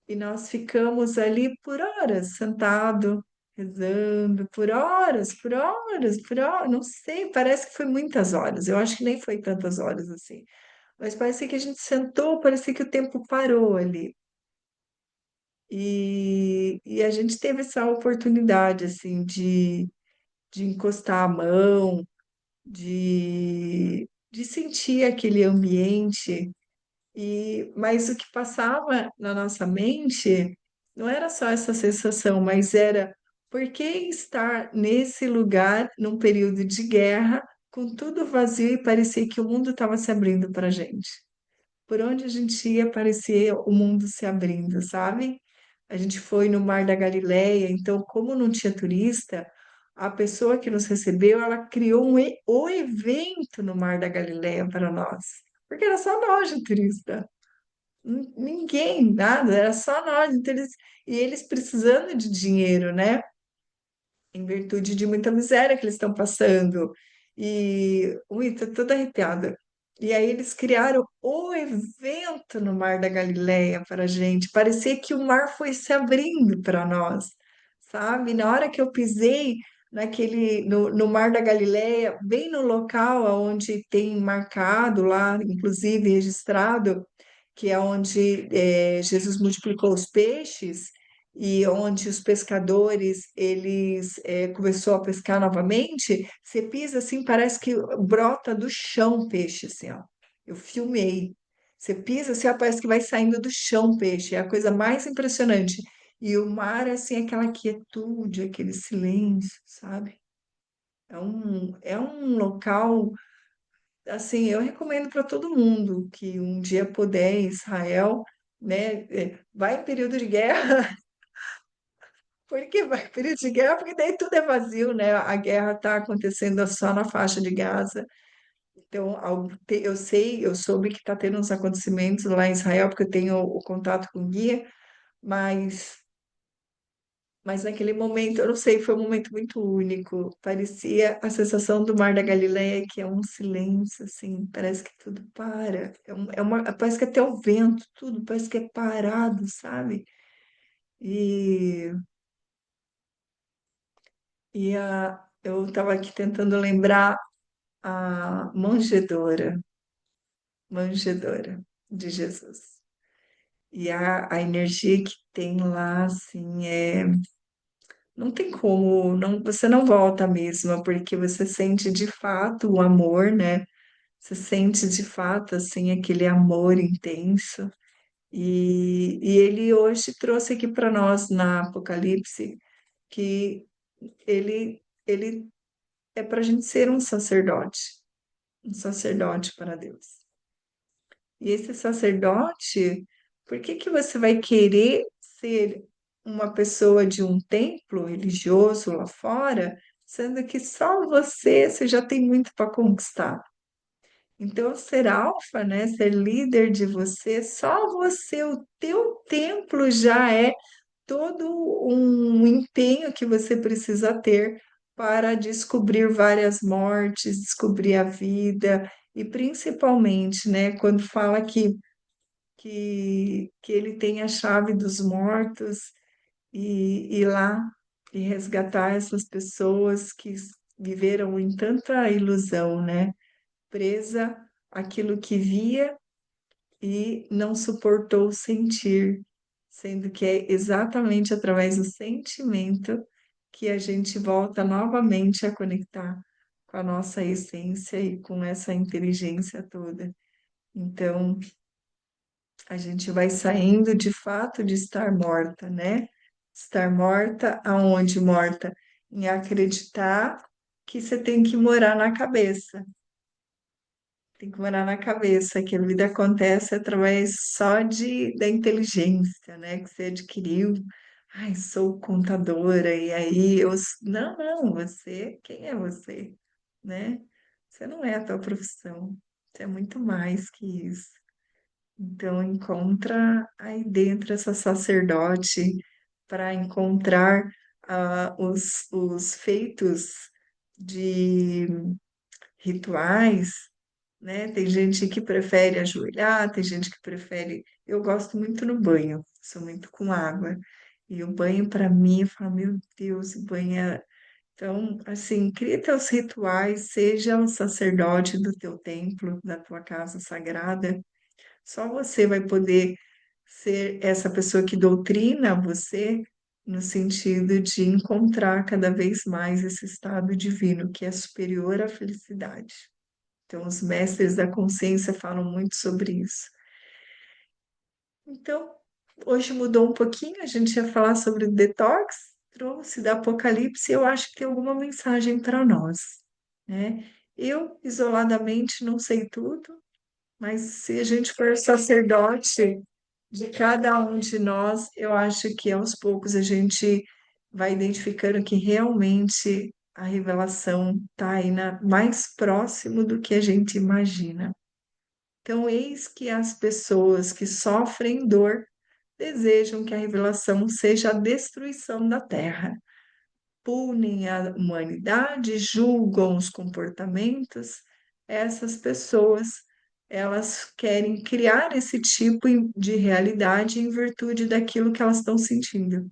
e nós ficamos ali por horas, sentado, rezando, por horas, por horas, não sei, parece que foi muitas horas. Eu acho que nem foi tantas horas assim. Mas parecia que a gente sentou, parecia que o tempo parou ali. E a gente teve essa oportunidade, assim, de encostar a mão, de sentir aquele ambiente. Mas o que passava na nossa mente não era só essa sensação, mas era por que estar nesse lugar num período de guerra, com tudo vazio e parecia que o mundo estava se abrindo para a gente. Por onde a gente ia, parecia o mundo se abrindo, sabe? A gente foi no Mar da Galileia, então, como não tinha turista, a pessoa que nos recebeu, ela criou o evento no Mar da Galileia para nós, porque era só nós de turista. Ninguém, nada, era só nós. Então e eles precisando de dinheiro, né? Em virtude de muita miséria que eles estão passando. E, ui, tô toda arrepiada. E aí eles criaram o evento no Mar da Galileia para a gente. Parecia que o mar foi se abrindo para nós, sabe? Na hora que eu pisei no Mar da Galileia, bem no local onde tem marcado lá, inclusive registrado, que é onde Jesus multiplicou os peixes e onde os pescadores eles começou a pescar novamente, você pisa assim, parece que brota do chão peixe, assim, ó. Eu filmei. Você pisa assim, ó, parece que vai saindo do chão peixe, é a coisa mais impressionante. E o mar, assim, aquela quietude, aquele silêncio, sabe? É um local, assim, eu recomendo para todo mundo que um dia puder em Israel, né? Vai em período de guerra. Por que vai período de guerra? Porque daí tudo é vazio, né? A guerra está acontecendo só na faixa de Gaza. Então, eu sei, eu soube que está tendo uns acontecimentos lá em Israel, porque eu tenho o contato com o guia, mas, mas naquele momento, eu não sei, foi um momento muito único. Parecia a sensação do Mar da Galileia, que é um silêncio, assim, parece que tudo para. Parece que até o vento, tudo parece que é parado, sabe? E eu estava aqui tentando lembrar a manjedoura de Jesus. E a energia que tem lá, assim, não tem como, não, você não volta a mesma, porque você sente de fato o amor, né? Você sente de fato, assim, aquele amor intenso. E ele hoje trouxe aqui para nós na Apocalipse que ele é para a gente ser um sacerdote para Deus. E esse sacerdote, por que que você vai querer ser uma pessoa de um templo religioso lá fora, sendo que só você já tem muito para conquistar? Então, ser alfa, né, ser líder de você, só você, o teu templo já é todo um empenho que você precisa ter para descobrir várias mortes, descobrir a vida, e principalmente, né, quando fala que ele tem a chave dos mortos e ir lá e resgatar essas pessoas que viveram em tanta ilusão, né, presa àquilo que via e não suportou sentir, sendo que é exatamente através do sentimento que a gente volta novamente a conectar com a nossa essência e com essa inteligência toda. Então, a gente vai saindo de fato de estar morta, né? Estar morta, aonde morta? Em acreditar que você tem que morar na cabeça. Tem que morar na cabeça, que a vida acontece através só da inteligência, né? Que você adquiriu. Ai, sou contadora, e aí eu. Não, não, você, quem é você? Né? Você não é a tua profissão. Você é muito mais que isso. Então, encontra aí dentro essa sacerdote para encontrar os feitos de rituais, né? Tem gente que prefere ajoelhar, tem gente que prefere. Eu gosto muito no banho, sou muito com água. E o banho, para mim, eu falo, meu Deus, o banho é. Então, assim, cria teus rituais, seja o sacerdote do teu templo, da tua casa sagrada. Só você vai poder ser essa pessoa que doutrina você no sentido de encontrar cada vez mais esse estado divino que é superior à felicidade. Então, os mestres da consciência falam muito sobre isso. Então, hoje mudou um pouquinho, a gente ia falar sobre o detox, trouxe da Apocalipse, e eu acho que tem alguma mensagem para nós, né? Eu, isoladamente, não sei tudo, mas se a gente for sacerdote de cada um de nós, eu acho que aos poucos a gente vai identificando que realmente a revelação está aí mais próximo do que a gente imagina. Então, eis que as pessoas que sofrem dor desejam que a revelação seja a destruição da terra, punem a humanidade, julgam os comportamentos. Essas pessoas, elas querem criar esse tipo de realidade em virtude daquilo que elas estão sentindo.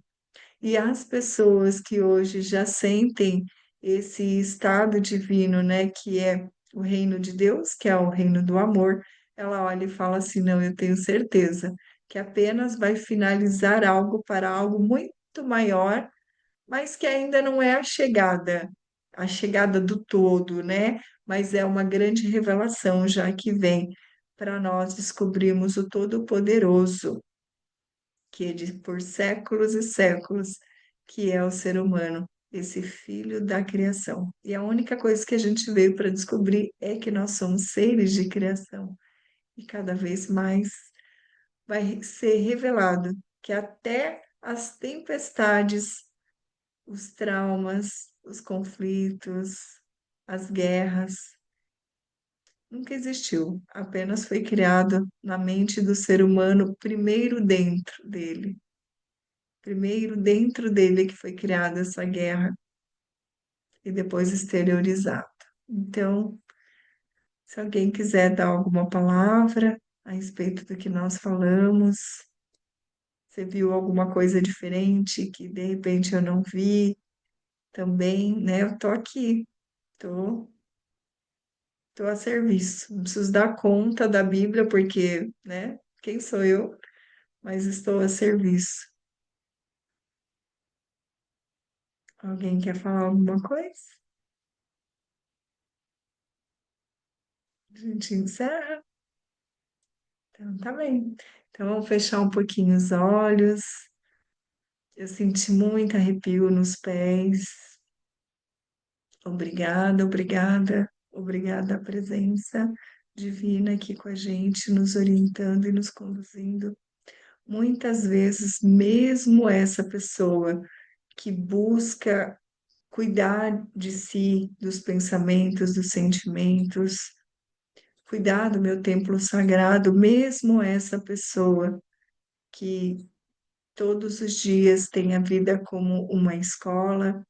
E as pessoas que hoje já sentem esse estado divino, né, que é o reino de Deus, que é o reino do amor, ela olha e fala assim: não, eu tenho certeza que apenas vai finalizar algo para algo muito maior, mas que ainda não é a chegada do todo, né? Mas é uma grande revelação já que vem para nós descobrirmos o Todo-Poderoso que por séculos e séculos, que é o ser humano, esse filho da criação. E a única coisa que a gente veio para descobrir é que nós somos seres de criação. E cada vez mais vai ser revelado que até as tempestades, os traumas, os conflitos, as guerras, nunca existiu, apenas foi criado na mente do ser humano, primeiro dentro dele. Primeiro, dentro dele que foi criada essa guerra e depois exteriorizada. Então, se alguém quiser dar alguma palavra a respeito do que nós falamos, você viu alguma coisa diferente que de repente eu não vi também, né? Eu tô aqui, tô, tô a serviço. Não preciso dar conta da Bíblia porque, né? Quem sou eu? Mas estou a serviço. Alguém quer falar alguma coisa? A gente encerra? Então, tá bem. Então, vamos fechar um pouquinho os olhos. Eu senti muito arrepio nos pés. Obrigada, obrigada, obrigada à presença divina aqui com a gente, nos orientando e nos conduzindo. Muitas vezes, mesmo essa pessoa que busca cuidar de si, dos pensamentos, dos sentimentos, cuidar do meu templo sagrado, mesmo essa pessoa que todos os dias tem a vida como uma escola,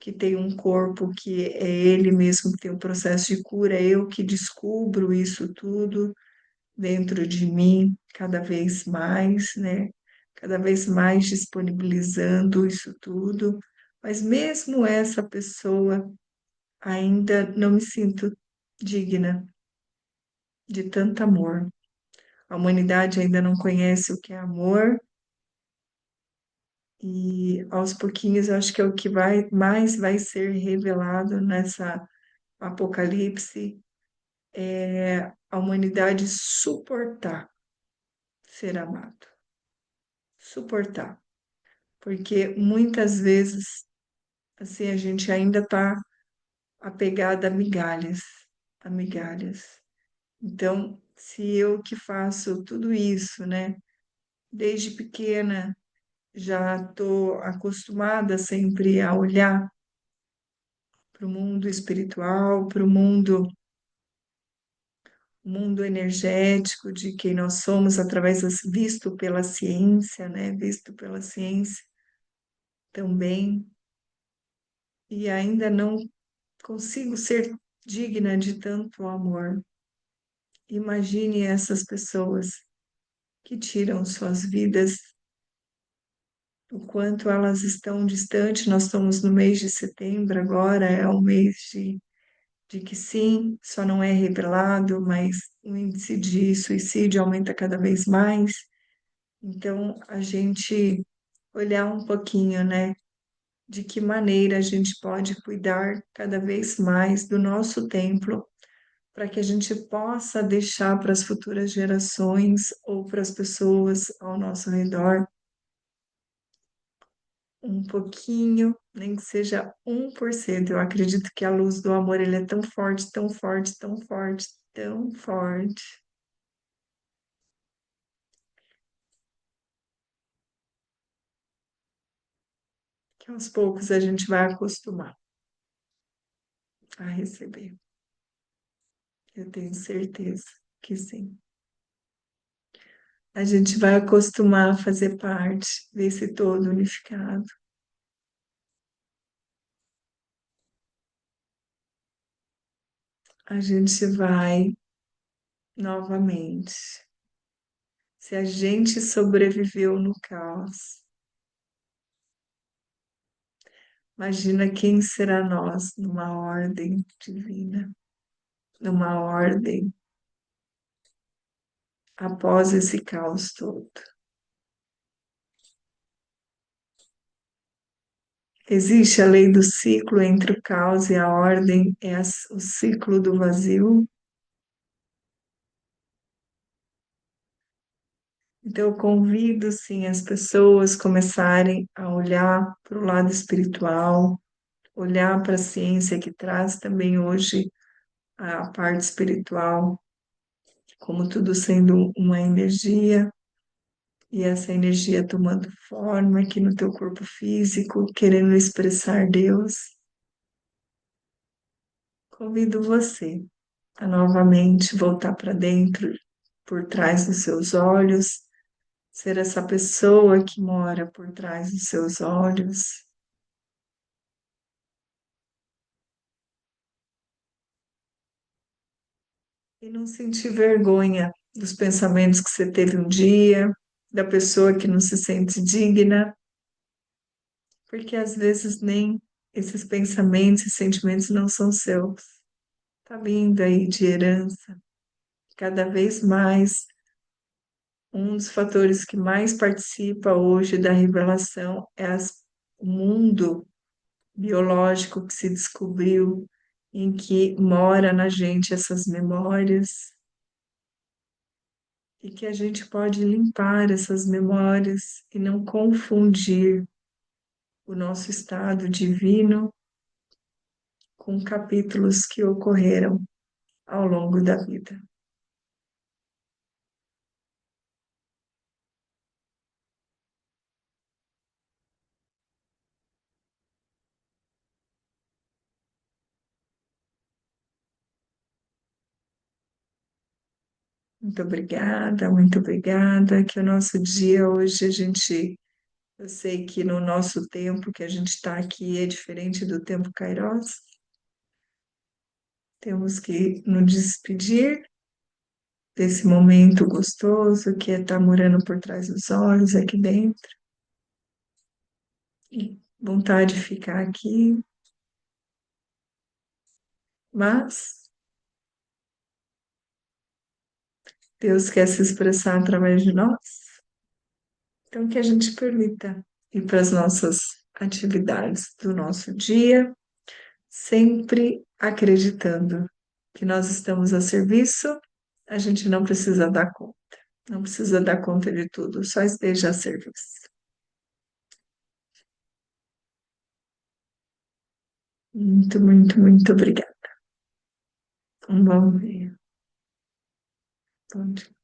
que tem um corpo que é ele mesmo que tem o processo de cura, é eu que descubro isso tudo dentro de mim, cada vez mais, né? Cada vez mais disponibilizando isso tudo. Mas mesmo essa pessoa ainda não me sinto digna de tanto amor. A humanidade ainda não conhece o que é amor, e aos pouquinhos eu acho que é o que mais vai ser revelado nessa Apocalipse, é a humanidade suportar ser amado, suportar, porque muitas vezes assim a gente ainda está apegada a migalhas, a migalhas. Então, se eu que faço tudo isso, né, desde pequena já estou acostumada sempre a olhar para o mundo espiritual, para o mundo energético de quem nós somos através visto pela ciência, né? Visto pela ciência também. E ainda não consigo ser digna de tanto amor. Imagine essas pessoas que tiram suas vidas, o quanto elas estão distantes. Nós estamos no mês de setembro, agora é um mês de que sim, só não é revelado, mas o índice de suicídio aumenta cada vez mais. Então, a gente olhar um pouquinho, né, de que maneira a gente pode cuidar cada vez mais do nosso templo, para que a gente possa deixar para as futuras gerações ou para as pessoas ao nosso redor um pouquinho, nem que seja 1%. Eu acredito que a luz do amor ele é tão forte, tão forte, tão forte, tão forte, que aos poucos a gente vai acostumar a receber. Eu tenho certeza que sim. A gente vai acostumar a fazer parte desse todo unificado. A gente vai novamente. Se a gente sobreviveu no caos, imagina quem será nós numa ordem divina, numa ordem após esse caos todo. Existe a lei do ciclo entre o caos e a ordem, é o ciclo do vazio. Então, eu convido, sim, as pessoas começarem a olhar para o lado espiritual, olhar para a ciência que traz também hoje a parte espiritual, como tudo sendo uma energia, e essa energia tomando forma aqui no teu corpo físico, querendo expressar Deus. Convido você a novamente voltar para dentro, por trás dos seus olhos, ser essa pessoa que mora por trás dos seus olhos. E não sentir vergonha dos pensamentos que você teve um dia, da pessoa que não se sente digna, porque às vezes nem esses pensamentos e sentimentos não são seus. Tá vindo aí de herança. Cada vez mais, um dos fatores que mais participa hoje da revelação é o mundo biológico que se descobriu, em que mora na gente essas memórias, e que a gente pode limpar essas memórias e não confundir o nosso estado divino com capítulos que ocorreram ao longo da vida. Muito obrigada, muito obrigada. Que o nosso dia hoje a gente, eu sei que no nosso tempo que a gente está aqui é diferente do tempo Kairos. Temos que nos despedir desse momento gostoso que é estar morando por trás dos olhos aqui dentro. E vontade de ficar aqui, mas Deus quer se expressar através de nós. Então que a gente permita ir para as nossas atividades do nosso dia, sempre acreditando que nós estamos a serviço, a gente não precisa dar conta, não precisa dar conta de tudo, só esteja a serviço. Muito, muito, muito obrigada. Um bom dia. Bom dia.